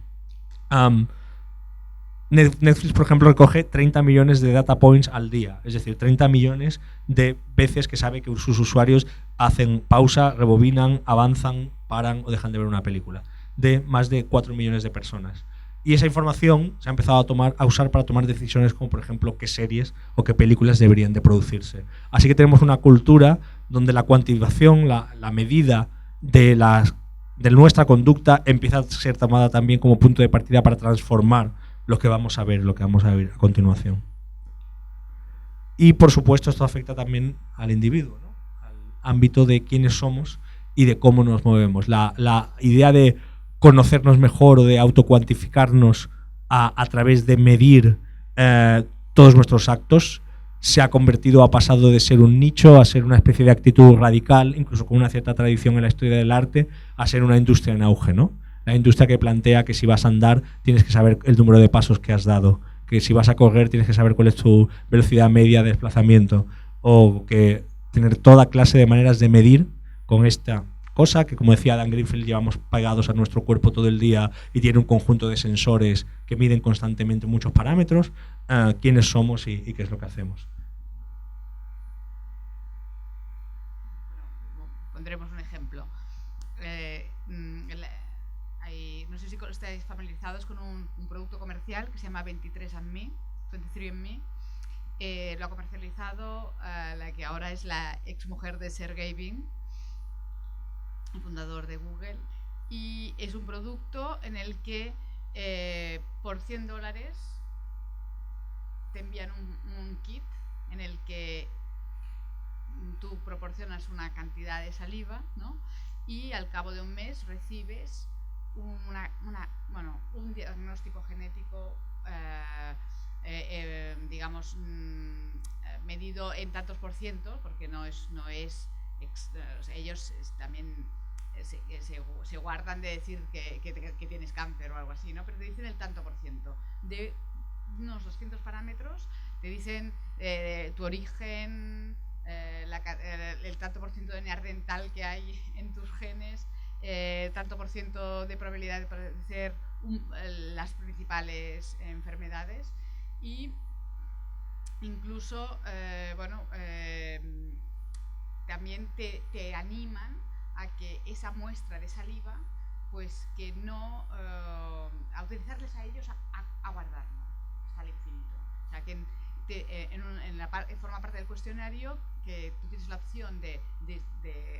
Netflix, por ejemplo, recoge 30 millones de data points al día, es decir, 30 millones de veces que sabe que sus usuarios hacen pausa, rebobinan, avanzan, paran o dejan de ver una película, de más de 4 millones de personas. Y esa información se ha empezado a usar para tomar decisiones como, por ejemplo, qué series o qué películas deberían de producirse. Así que tenemos una cultura donde la cuantificación, la medida de nuestra conducta empieza a ser tomada también como punto de partida para transformar lo que vamos a ver a continuación. Y por supuesto esto afecta también al individuo, ¿no? Al ámbito de quiénes somos y de cómo nos movemos. La idea de conocernos mejor o de autocuantificarnos a través de medir todos nuestros actos ha pasado de ser un nicho a ser una especie de actitud radical, incluso con una cierta tradición en la historia del arte, a ser una industria en auge, ¿no? La industria que plantea que si vas a andar tienes que saber el número de pasos que has dado, que si vas a correr tienes que saber cuál es tu velocidad media de desplazamiento, o que tener toda clase de maneras de medir con esta cosa que, como decía Dan Greenfield, llevamos pegados a nuestro cuerpo todo el día y tiene un conjunto de sensores que miden constantemente muchos parámetros, quiénes somos y qué es lo que hacemos. Pondremos un ejemplo. No sé si estáis familiarizados con un producto comercial que se llama 23andMe. Lo ha comercializado la que ahora es la exmujer de Sergey Brin, el fundador de Google, y es un producto en el que por $100 te envían un kit en el que tú proporcionas una cantidad de saliva, ¿no? Y al cabo de un mes recibes un diagnóstico genético, digamos, medido en tantos por ciento, porque ellos también se guardan de decir que tienes cáncer o algo así, ¿no? Pero te dicen el tanto por ciento de unos 200 parámetros, te dicen tu origen, el tanto por ciento de neandertal que hay en tus genes, tanto por ciento de probabilidad de padecer las principales enfermedades, y incluso también te animan a que esa muestra de saliva, pues que no a utilizarles a ellos a guardarlo hasta el infinito. O sea, que forma parte del cuestionario que tú tienes la opción de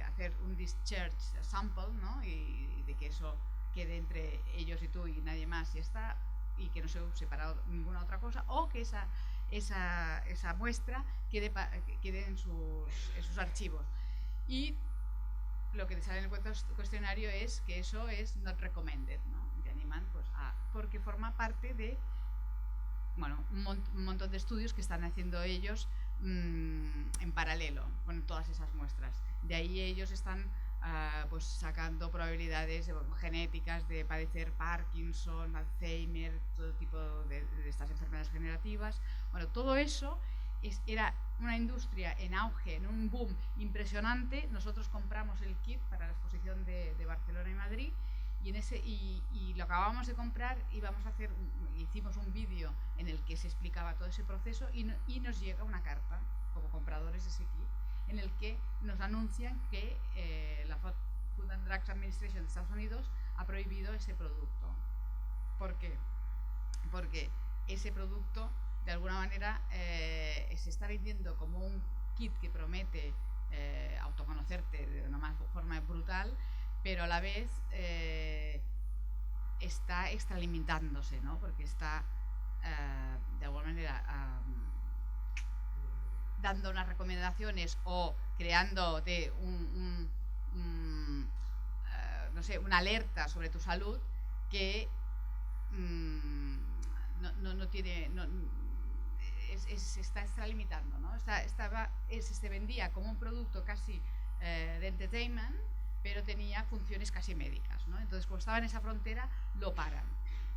hacer un discharge sample, ¿no? Y de que eso quede entre ellos y tú y nadie más, y está, y que no se use para ninguna otra cosa, o que esa muestra quede en sus archivos. Y lo que te sale en el cuestionario es que eso es not recommended, ¿no? Y te animan pues porque forma parte de un montón de estudios que están haciendo ellos en paralelo con todas esas muestras. De ahí ellos están pues sacando probabilidades genéticas de padecer Parkinson, Alzheimer, todo tipo de estas enfermedades degenerativas. Bueno, todo eso era una industria en auge, en un boom impresionante. Nosotros compramos el kit para la exposición de Barcelona y Madrid, y lo acabamos de comprar, y hicimos un vídeo en el que se explicaba todo ese proceso, y nos llega una carta como compradores de ese kit en el que nos anuncian que la Food and Drug Administration de Estados Unidos ha prohibido ese producto. ¿Por qué? Porque ese producto de alguna manera se está vendiendo como un kit que promete autoconocerte de una forma brutal, pero a la vez está extralimitándose, ¿no? Porque está de alguna manera dando unas recomendaciones o creando una alerta sobre tu salud que se está extralimitando, ¿no? Se vendía como un producto casi de entertainment, pero tenía funciones casi médicas, ¿no? Entonces, cuando estaba en esa frontera, lo paran.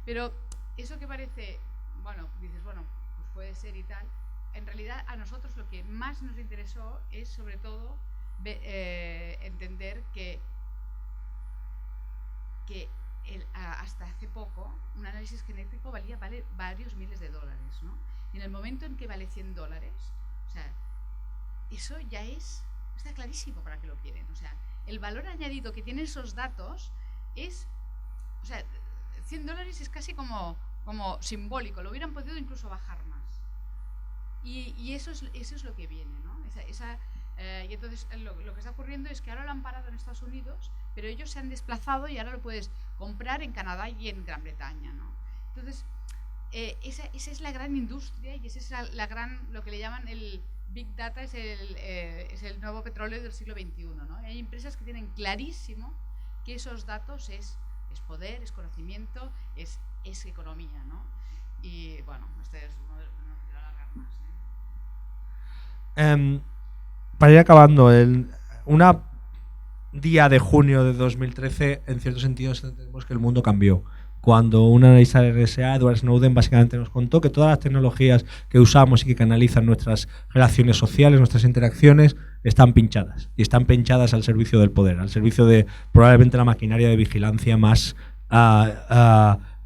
Pero eso que parece, dices, pues puede ser y tal. En realidad, a nosotros lo que más nos interesó es, sobre todo, entender que hasta hace poco un análisis genético vale varios miles de dólares, ¿no? Y en el momento en que vale $100, o sea, eso ya está clarísimo para qué lo quieren. O sea, el valor añadido que tienen esos datos es, o sea, $100 es casi como simbólico, lo hubieran podido incluso bajar más. Y eso es lo que viene, ¿no? Y entonces lo que está ocurriendo es que ahora lo han parado en Estados Unidos, pero ellos se han desplazado y ahora lo puedes comprar en Canadá y en Gran Bretaña, ¿no? Entonces, esa es la gran industria y esa es la gran, lo que le llaman el Big Data, es el nuevo petróleo del siglo XXI, ¿no? Hay empresas que tienen clarísimo que esos datos es poder, es conocimiento, es economía, ¿no? Y bueno, este es uno de los que no quiero alargar más. Para ir acabando, una día de junio de 2013, en cierto sentido, entendemos que el mundo cambió. Cuando un analista de RSA, Edward Snowden, básicamente nos contó que todas las tecnologías que usamos y que canalizan nuestras relaciones sociales, nuestras interacciones, están pinchadas. Y están pinchadas al servicio del poder, al servicio de probablemente la maquinaria de vigilancia más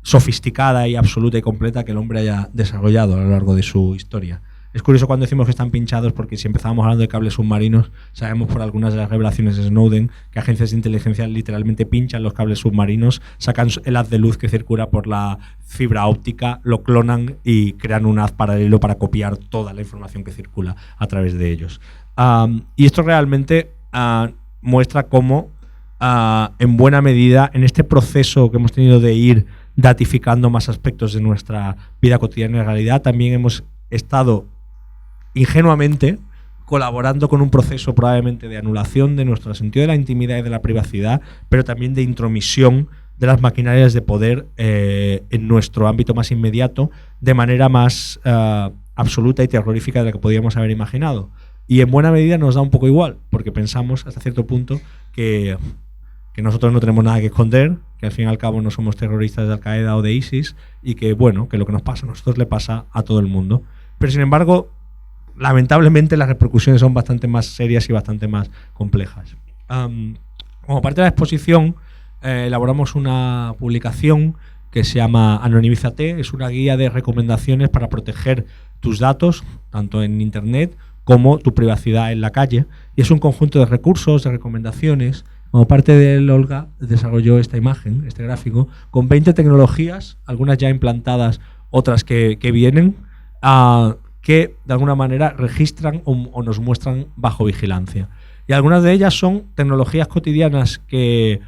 sofisticada y absoluta y completa que el hombre haya desarrollado a lo largo de su historia. Es curioso cuando decimos que están pinchados, porque si empezábamos hablando de cables submarinos, sabemos por algunas de las revelaciones de Snowden que agencias de inteligencia literalmente pinchan los cables submarinos, sacan el haz de luz que circula por la fibra óptica, lo clonan y crean un haz paralelo para copiar toda la información que circula a través de ellos. Y esto realmente muestra cómo, en buena medida, en este proceso que hemos tenido de ir datificando más aspectos de nuestra vida cotidiana y realidad, también hemos estado ingenuamente colaborando con un proceso probablemente de anulación de nuestro sentido de la intimidad y de la privacidad, pero también de intromisión de las maquinarias de poder en nuestro ámbito más inmediato, de manera más absoluta y terrorífica de la que podíamos haber imaginado. Y en buena medida nos da un poco igual, porque pensamos hasta cierto punto que nosotros no tenemos nada que esconder, que al fin y al cabo no somos terroristas de Al-Qaeda o de ISIS, y que, bueno, que lo que nos pasa a nosotros le pasa a todo el mundo. Pero sin embargo, lamentablemente las repercusiones son bastante más serias y bastante más complejas. Como parte de la exposición, elaboramos una publicación que se llama Anonymízate. Es una guía de recomendaciones para proteger tus datos, tanto en Internet como tu privacidad en la calle. Y es un conjunto de recursos, de recomendaciones. Como parte de él, Olga desarrolló esta imagen, este gráfico, con 20 tecnologías, algunas ya implantadas, otras que vienen, que de alguna manera registran o nos muestran bajo vigilancia. Y algunas de ellas son tecnologías cotidianas que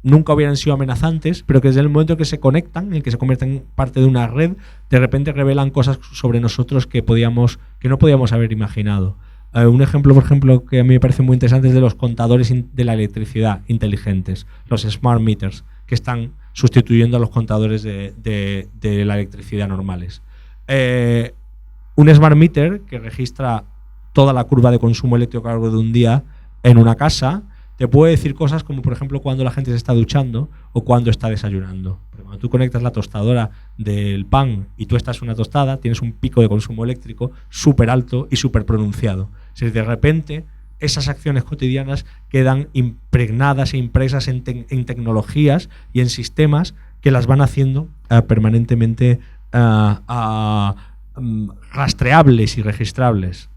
nunca hubieran sido amenazantes, pero que desde el momento en que se conectan, en que se convierten en parte de una red, de repente revelan cosas sobre nosotros que no podíamos haber imaginado. Un ejemplo, por ejemplo, que a mí me parece muy interesante es de los contadores de la electricidad inteligentes, los smart meters, que están sustituyendo a los contadores de la electricidad normales. Un smart meter que registra toda la curva de consumo eléctrico a lo largo de un día en una casa te puede decir cosas como, por ejemplo, cuando la gente se está duchando o cuando está desayunando. Porque cuando tú conectas la tostadora del pan y tú estás en una tostada, tienes un pico de consumo eléctrico súper alto y súper pronunciado. Si de repente esas acciones cotidianas quedan impregnadas e impresas en tecnologías y en sistemas que las van haciendo permanentemente rastreables y registrables.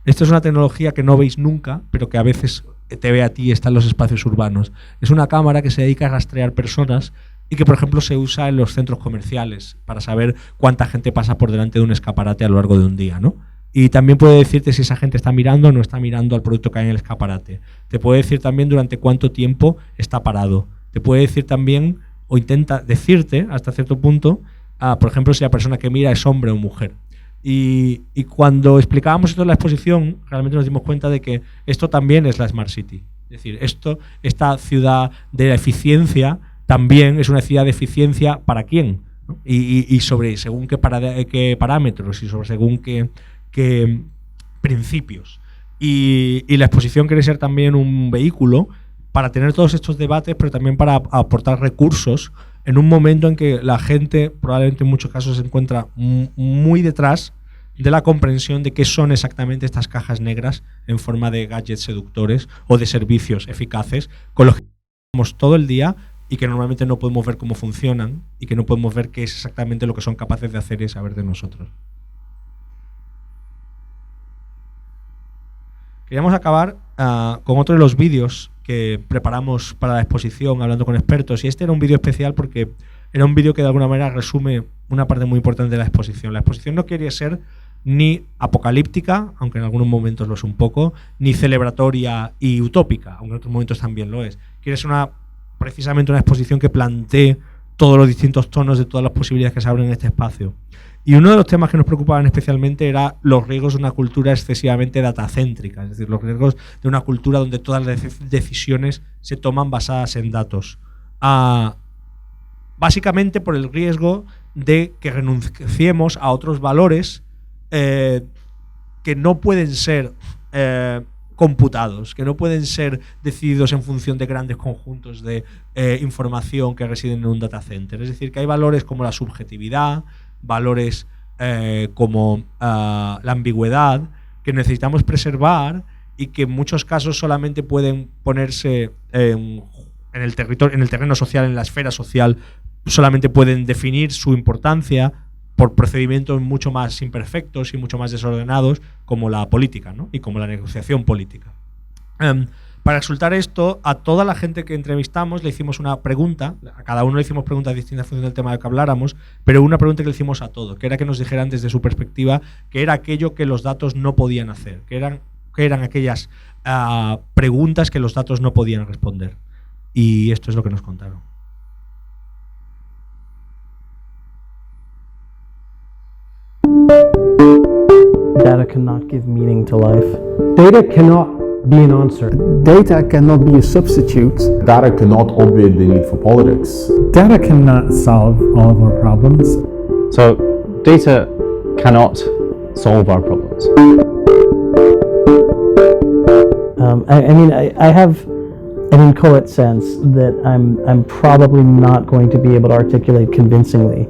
Esto es una tecnología que no veis nunca, pero que a veces te ve a ti y está en los espacios urbanos. Es una cámara que se dedica a rastrear personas y que, por ejemplo, se usa en los centros comerciales para saber cuánta gente pasa por delante de un escaparate a lo largo de un día, ¿no? Y también puede decirte si esa gente está mirando o no está mirando al producto que hay en el escaparate. Te puede decir también durante cuánto tiempo está parado. Te puede decir también, o intenta decirte hasta cierto punto, por ejemplo, si la persona que mira es hombre o mujer. Y cuando explicábamos esto en la exposición, realmente nos dimos cuenta de que esto también es la Smart City. Es decir, esta ciudad de la eficiencia también es una ciudad de eficiencia para quién, ¿no? Y sobre según qué parámetros y sobre según qué principios. Y la exposición quiere ser también un vehículo para tener todos estos debates, pero también para aportar recursos en un momento en que la gente probablemente en muchos casos se encuentra muy detrás de la comprensión de qué son exactamente estas cajas negras en forma de gadgets seductores o de servicios eficaces con los que estamos todo el día y que normalmente no podemos ver cómo funcionan y que no podemos ver qué es exactamente lo que son capaces de hacer y saber de nosotros. Queríamos acabar con otro de los vídeos que preparamos para la exposición hablando con expertos, y este era un vídeo especial porque era un vídeo que de alguna manera resume una parte muy importante de la exposición. La exposición no quería ser ni apocalíptica, aunque en algunos momentos lo es un poco, ni celebratoria y utópica, aunque en otros momentos también lo es. Quiere ser precisamente una exposición que plantee todos los distintos tonos de todas las posibilidades que se abren en este espacio. Y uno de los temas que nos preocupaban especialmente era los riesgos de una cultura excesivamente datacéntrica, es decir, los riesgos de una cultura donde todas las decisiones se toman basadas en datos. Básicamente por el riesgo de que renunciemos a otros valores que no pueden ser computados, que no pueden ser decididos en función de grandes conjuntos de información que residen en un data center. Es decir, que hay valores como la subjetividad, valores como la ambigüedad, que necesitamos preservar y que en muchos casos solamente pueden ponerse en el terreno social, en la esfera social, solamente pueden definir su importancia por procedimientos mucho más imperfectos y mucho más desordenados como la política, ¿no? Y como la negociación política. Para resultar esto, a toda la gente que entrevistamos le hicimos una pregunta, a cada uno le hicimos preguntas distintas en función del tema del que habláramos, pero una pregunta que le hicimos a todos, que era que nos dijeran desde su perspectiva qué era aquello que los datos no podían hacer, qué eran aquellas preguntas que los datos no podían responder. Y esto es lo que nos contaron. Data cannot give meaning to life. Data cannot be an answer. Data cannot be a substitute. Data cannot obviate the need for politics. Data cannot solve all of our problems. So, data cannot solve our problems. I have an inchoate sense that I'm probably not going to be able to articulate convincingly.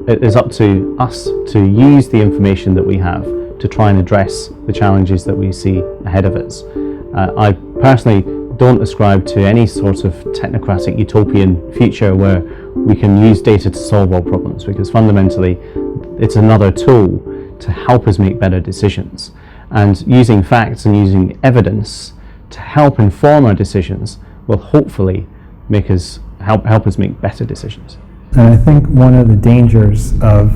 It is up to us to use the information that we have to try and address the challenges that we see ahead of us. I personally don't ascribe to any sort of technocratic utopian future where we can use data to solve all problems, because fundamentally it's another tool to help us make better decisions. And using facts and using evidence to help inform our decisions will hopefully help us make better decisions. And I think one of the dangers of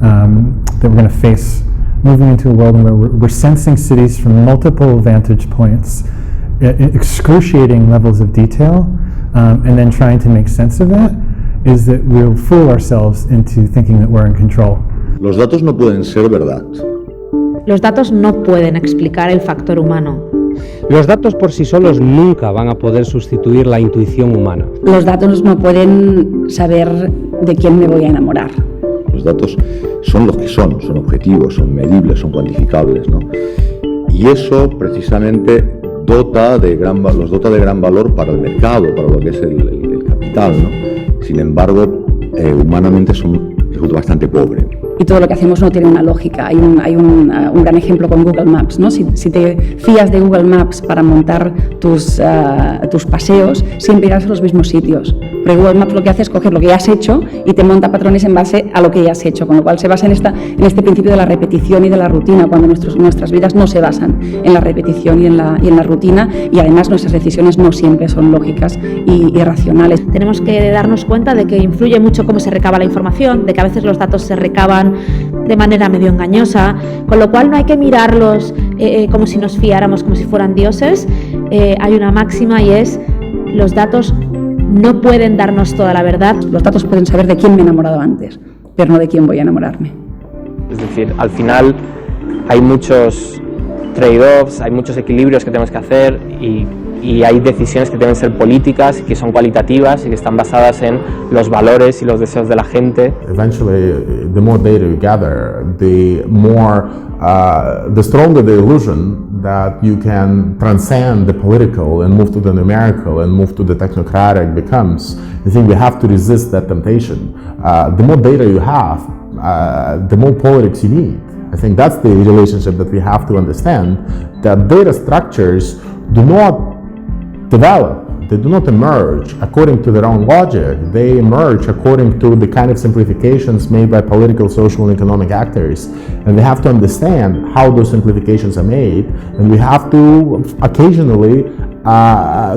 that we're going to face moving into a world where we're sensing cities from multiple vantage points, excruciating levels of detail, and then trying to make sense of that, is that we'll fool ourselves into thinking that we're in control. Los datos no pueden ser verdad. Los datos no pueden explicar el factor humano. Los datos por sí solos nunca van a poder sustituir la intuición humana. Los datos no pueden saber de quién me voy a enamorar. Los datos son los que son objetivos, son medibles, son cuantificables, ¿no? Y eso precisamente los dota de gran valor para el mercado, para lo que es el capital, ¿no? Sin embargo, humanamente resulta bastante pobre. Y todo lo que hacemos no tiene una lógica. Hay un gran ejemplo con Google Maps, ¿no? Si te fías de Google Maps para montar tus paseos, siempre irás a los mismos sitios. Pero Google Maps lo que hace es coger lo que ya has hecho y te monta patrones en base a lo que ya has hecho, con lo cual se basa en este principio de la repetición y de la rutina, cuando nuestras vidas no se basan en la repetición y en la rutina, y además nuestras decisiones no siempre son lógicas y racionales. Tenemos que darnos cuenta de que influye mucho cómo se recaba la información, de que a veces los datos se recaban de manera medio engañosa, con lo cual no hay que mirarlos como si nos fiáramos, como si fueran dioses. Hay una máxima y es: los datos no pueden darnos toda la verdad. Los datos pueden saber de quién me he enamorado antes, pero no de quién voy a enamorarme. Es decir, al final hay muchos trade-offs, hay muchos equilibrios que tenemos que hacer y hay decisiones que deben ser políticas y que son cualitativas y que están basadas en los valores y los deseos de la gente. Eventually, the more data you gather, the stronger the illusion that you can transcend the political and move to the numerical and move to the technocratic becomes. I think we have to resist that temptation. The more data you have, the more politics you need. I think that's the relationship that we have to understand, that data structures do not develop they do not emerge according to their own logic. They emerge according to the kind of simplifications made by political, social, and economic actors. And we have to understand how those simplifications are made, and we have to occasionally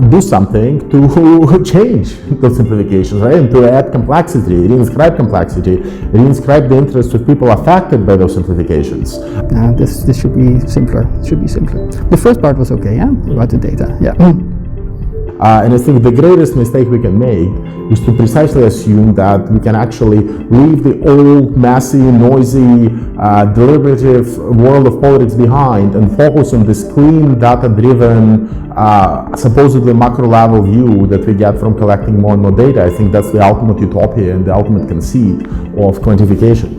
do something to change those simplifications, right? And to add complexity, reinscribe complexity, reinscribe the interests of people affected by those simplifications. This should be simpler. It should be simpler. The first part was okay, yeah, about the data, yeah. And I think the greatest mistake we can make is to precisely assume that we can actually leave the old, messy, noisy, deliberative world of politics behind and focus on this clean, data-driven, supposedly macro-level view that we get from collecting more and more data. I think that's the ultimate utopia and the ultimate conceit of quantification.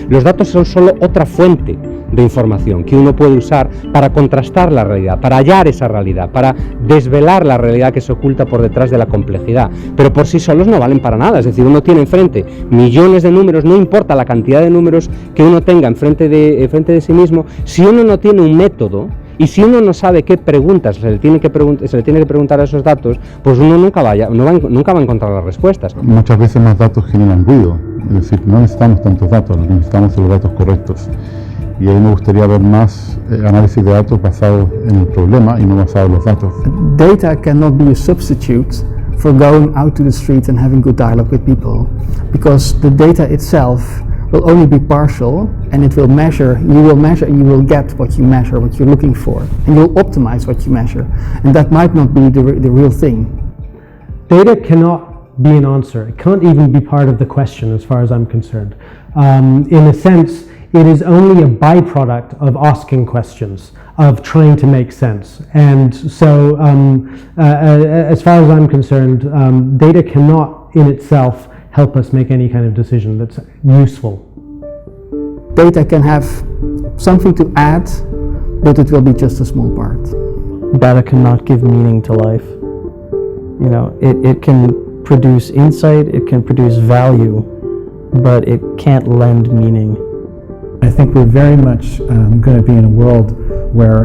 Los datos son solo otra fuente de información que uno puede usar para contrastar la realidad, para hallar esa realidad, para desvelar la realidad que se oculta por detrás de la complejidad. Pero por sí solos no valen para nada, es decir, uno tiene enfrente millones de números, no importa la cantidad de números que uno tenga enfrente de sí mismo, si uno no tiene un método y si uno no sabe qué preguntas se le tiene que preguntar a esos datos, pues uno nunca va a encontrar las respuestas. Muchas veces los datos generan ruido, es decir, no necesitamos tantos datos, lo que necesitamos son los datos correctos. Y ahí me gustaría ver más análisis de datos basado en el problema y no basado en los datos. Data cannot be a substitute for going out to the street and having good dialogue with people, because the data itself will only be partial, and it will measure, you will get what you measure, what you're looking for, and you'll optimize what you measure, and that might not be the real thing. Data cannot be an answer. It can't even be part of the question as far as I'm concerned. In a sense, it is only a byproduct of asking questions, of trying to make sense. And so, as far as I'm concerned, data cannot in itself help us make any kind of decision that's useful. Data can have something to add, but it will be just a small part. Data cannot give meaning to life. You know, it can produce insight, it can produce value, but it can't lend meaning. I think we're very much going to be in a world where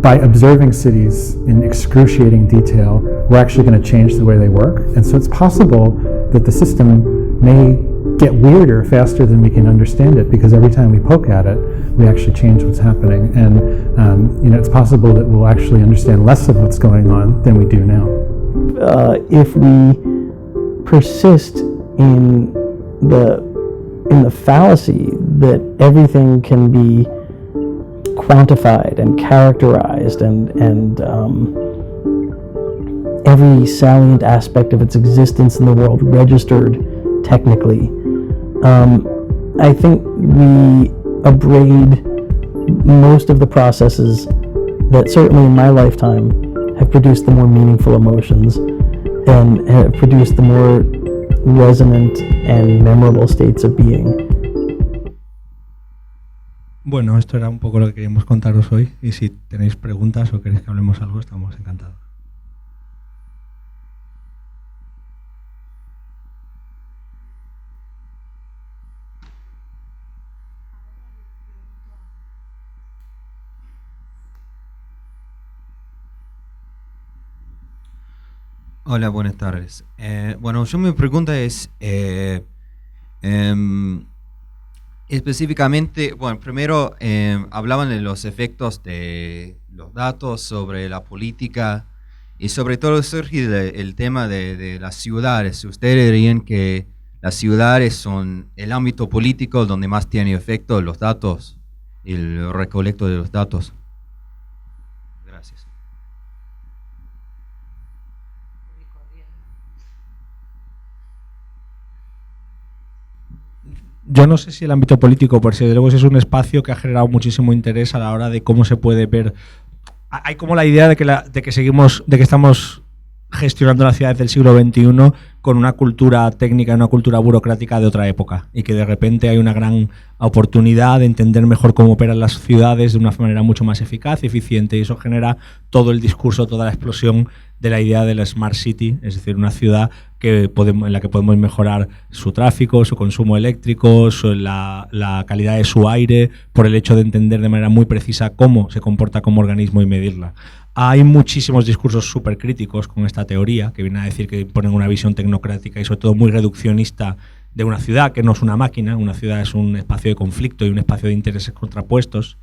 by observing cities in excruciating detail, we're actually going to change the way they work. And so it's possible that the system may get weirder faster than we can understand it, because every time we poke at it, we actually change what's happening. And you know, it's possible that we'll actually understand less of what's going on than we do now. If we persist in the fallacy that everything can be quantified and characterized and every salient aspect of its existence in the world registered technically, I think we abrade most of the processes that certainly in my lifetime have produced the more meaningful emotions and have produced the more resonant and memorable states of being. Bueno, esto era un poco lo que queríamos contaros hoy, y si tenéis preguntas o queréis que hablemos algo, estamos encantados. Hola, buenas tardes. Bueno, mi pregunta es específicamente, bueno, primero hablaban de los efectos de los datos sobre la política y sobre todo surge el tema de las ciudades. ¿Ustedes dirían que las ciudades son el ámbito político donde más tiene efecto los datos, el recolecto de los datos? Gracias. Yo no sé si el ámbito político, por si de luego es un espacio que ha generado muchísimo interés a la hora de cómo se puede ver. Hay como la idea de que estamos gestionando las ciudades del siglo XXI con una cultura técnica, una cultura burocrática de otra época, y que de repente hay una gran oportunidad de entender mejor cómo operan las ciudades de una manera mucho más eficaz y eficiente, y eso genera todo el discurso, toda la explosión de la idea de la Smart City, es decir, una ciudad en la que podemos mejorar su tráfico, su consumo eléctrico, la calidad de su aire, por el hecho de entender de manera muy precisa cómo se comporta como organismo y medirla. Hay muchísimos discursos súper críticos con esta teoría, que viene a decir que imponen una visión tecnocrática y sobre todo muy reduccionista de una ciudad, que no es una máquina, una ciudad es un espacio de conflicto y un espacio de intereses contrapuestos.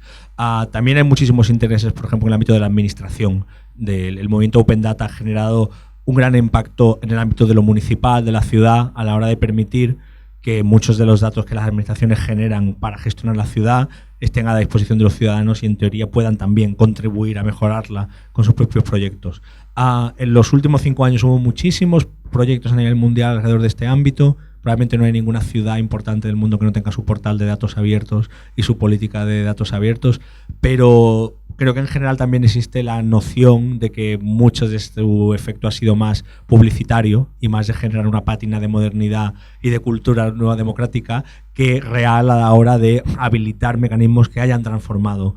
También hay muchísimos intereses, por ejemplo, en el ámbito de la administración. El movimiento Open Data ha generado un gran impacto en el ámbito de lo municipal, de la ciudad, a la hora de permitir que muchos de los datos que las administraciones generan para gestionar la ciudad estén a la disposición de los ciudadanos y en teoría puedan también contribuir a mejorarla con sus propios proyectos. En los últimos 5 años hubo muchísimos proyectos a nivel mundial alrededor de este ámbito. Probablemente no hay ninguna ciudad importante del mundo que no tenga su portal de datos abiertos y su política de datos abiertos, pero creo que en general también existe la noción de que mucho de su efecto ha sido más publicitario y más de generar una pátina de modernidad y de cultura nueva democrática que real a la hora de habilitar mecanismos que hayan transformado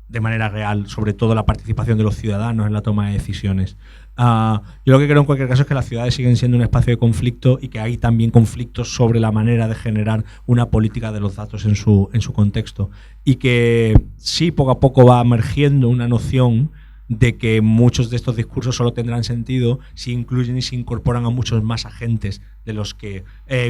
de manera real, sobre todo la participación de los ciudadanos en la toma de decisiones. Yo lo que creo en cualquier caso es que las ciudades siguen siendo un espacio de conflicto y que hay también conflictos sobre la manera de generar una política de los datos en su contexto. Y que sí, poco a poco va emergiendo una noción de que muchos de estos discursos solo tendrán sentido si incluyen y se incorporan a muchos más agentes de los que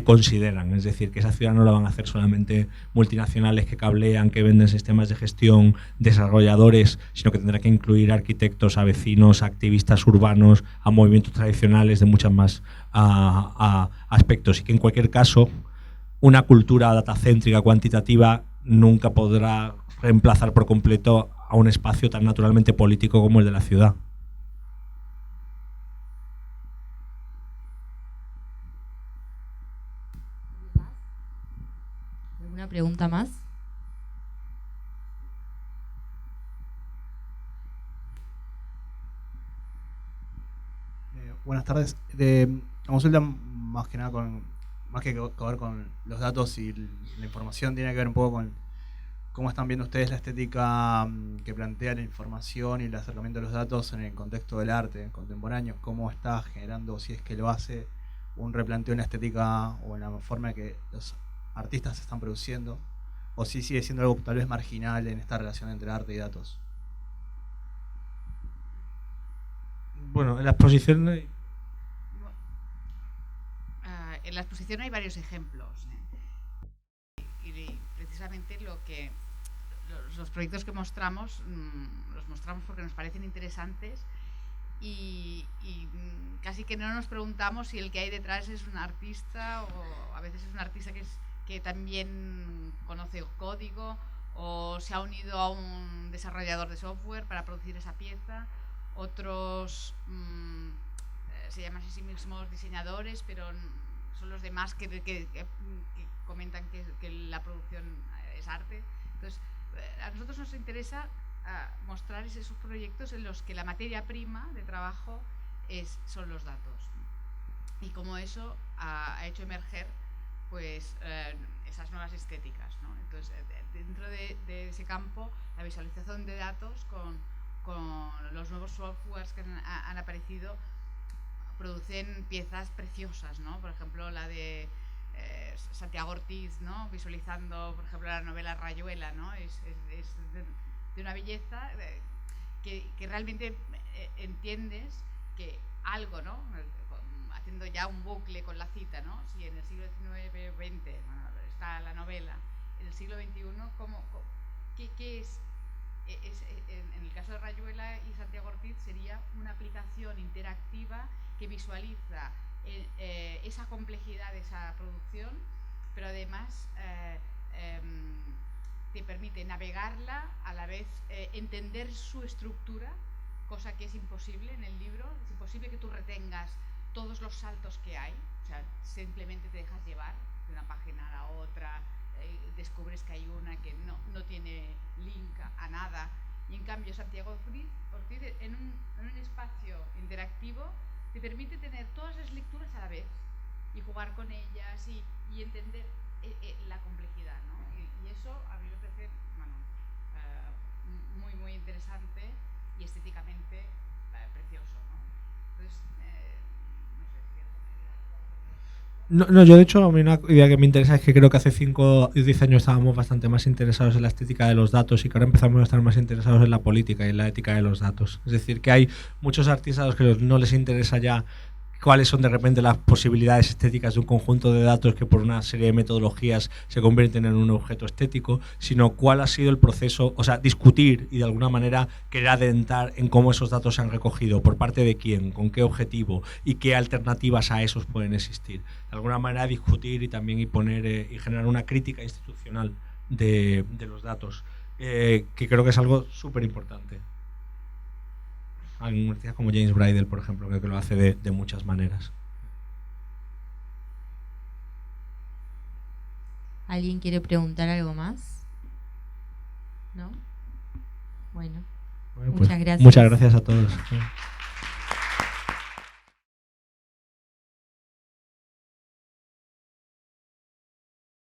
consideran. Es decir, que esa ciudad no la van a hacer solamente multinacionales que cablean, que venden sistemas de gestión, desarrolladores, sino que tendrá que incluir arquitectos, a vecinos, a activistas urbanos, a movimientos tradicionales de muchos más aspectos. Y que en cualquier caso, una cultura datacéntrica, cuantitativa, nunca podrá reemplazar por completo a un espacio tan naturalmente político como el de la ciudad. ¿Alguna pregunta más? Buenas tardes. La consulta más que nada más que ver con los datos y la información, tiene que ver un poco con cómo están viendo ustedes la estética que plantea la información y el acercamiento de los datos en el contexto del arte contemporáneo. Cómo está generando, si es que lo hace, un replanteo en la estética o en la forma en que los artistas se están produciendo, o si sigue siendo algo tal vez marginal en esta relación entre arte y datos. Bueno, en la exposición hay varios ejemplos. Y precisamente los proyectos que mostramos, los mostramos porque nos parecen interesantes y casi que no nos preguntamos si el que hay detrás es un artista o a veces es un artista que también conoce código o se ha unido a un desarrollador de software para producir esa pieza. Otros se llaman a sí mismos diseñadores, pero son los demás que comentan que la producción es arte. Entonces, a nosotros nos interesa mostrar esos proyectos en los que la materia prima de trabajo son los datos. Y como eso ha hecho emerger pues, esas nuevas estéticas, ¿no? Entonces, dentro de ese campo, la visualización de datos con los nuevos softwares que han aparecido producen piezas preciosas, ¿no? Por ejemplo, la de Santiago Ortiz, ¿no? Visualizando, por ejemplo, la novela Rayuela, ¿no? Es de una belleza que realmente entiendes que algo, ¿no? Haciendo ya un bucle con la cita, ¿no? Si en el siglo XIX, XX está la novela, en el siglo XXI, ¿qué es? En el caso de Rayuela y Santiago Ortiz sería una aplicación interactiva que visualiza esa complejidad de esa producción, pero además te permite navegarla, a la vez entender su estructura, cosa que es imposible en el libro. Es imposible que tú retengas todos los saltos que hay, o sea, simplemente te dejas llevar de una página a la otra, descubres que hay una que no tiene link a nada, y en cambio Santiago Ortiz en un espacio interactivo te permite tener todas las lecturas a la vez y jugar con ellas y entender la complejidad, ¿no? Y eso a mí me parece muy, muy interesante y estéticamente precioso, ¿no? No, yo de hecho, a mí una idea que me interesa es que creo que hace 5 o 10 años estábamos bastante más interesados en la estética de los datos y que ahora empezamos a estar más interesados en la política y en la ética de los datos. Es decir, que hay muchos artistas a los que no les interesa ya cuáles son de repente las posibilidades estéticas de un conjunto de datos que por una serie de metodologías se convierten en un objeto estético, sino cuál ha sido el proceso, o sea, discutir y de alguna manera querer adentrar en cómo esos datos se han recogido, por parte de quién, con qué objetivo y qué alternativas a esos pueden existir. De alguna manera discutir y también poner y generar una crítica institucional de los datos, que creo que es algo súper importante. Hay un artista como James Bridle, por ejemplo, creo que lo hace de muchas maneras. ¿Alguien quiere preguntar algo más? ¿No? Bueno, Pues, muchas gracias. Muchas gracias a todos.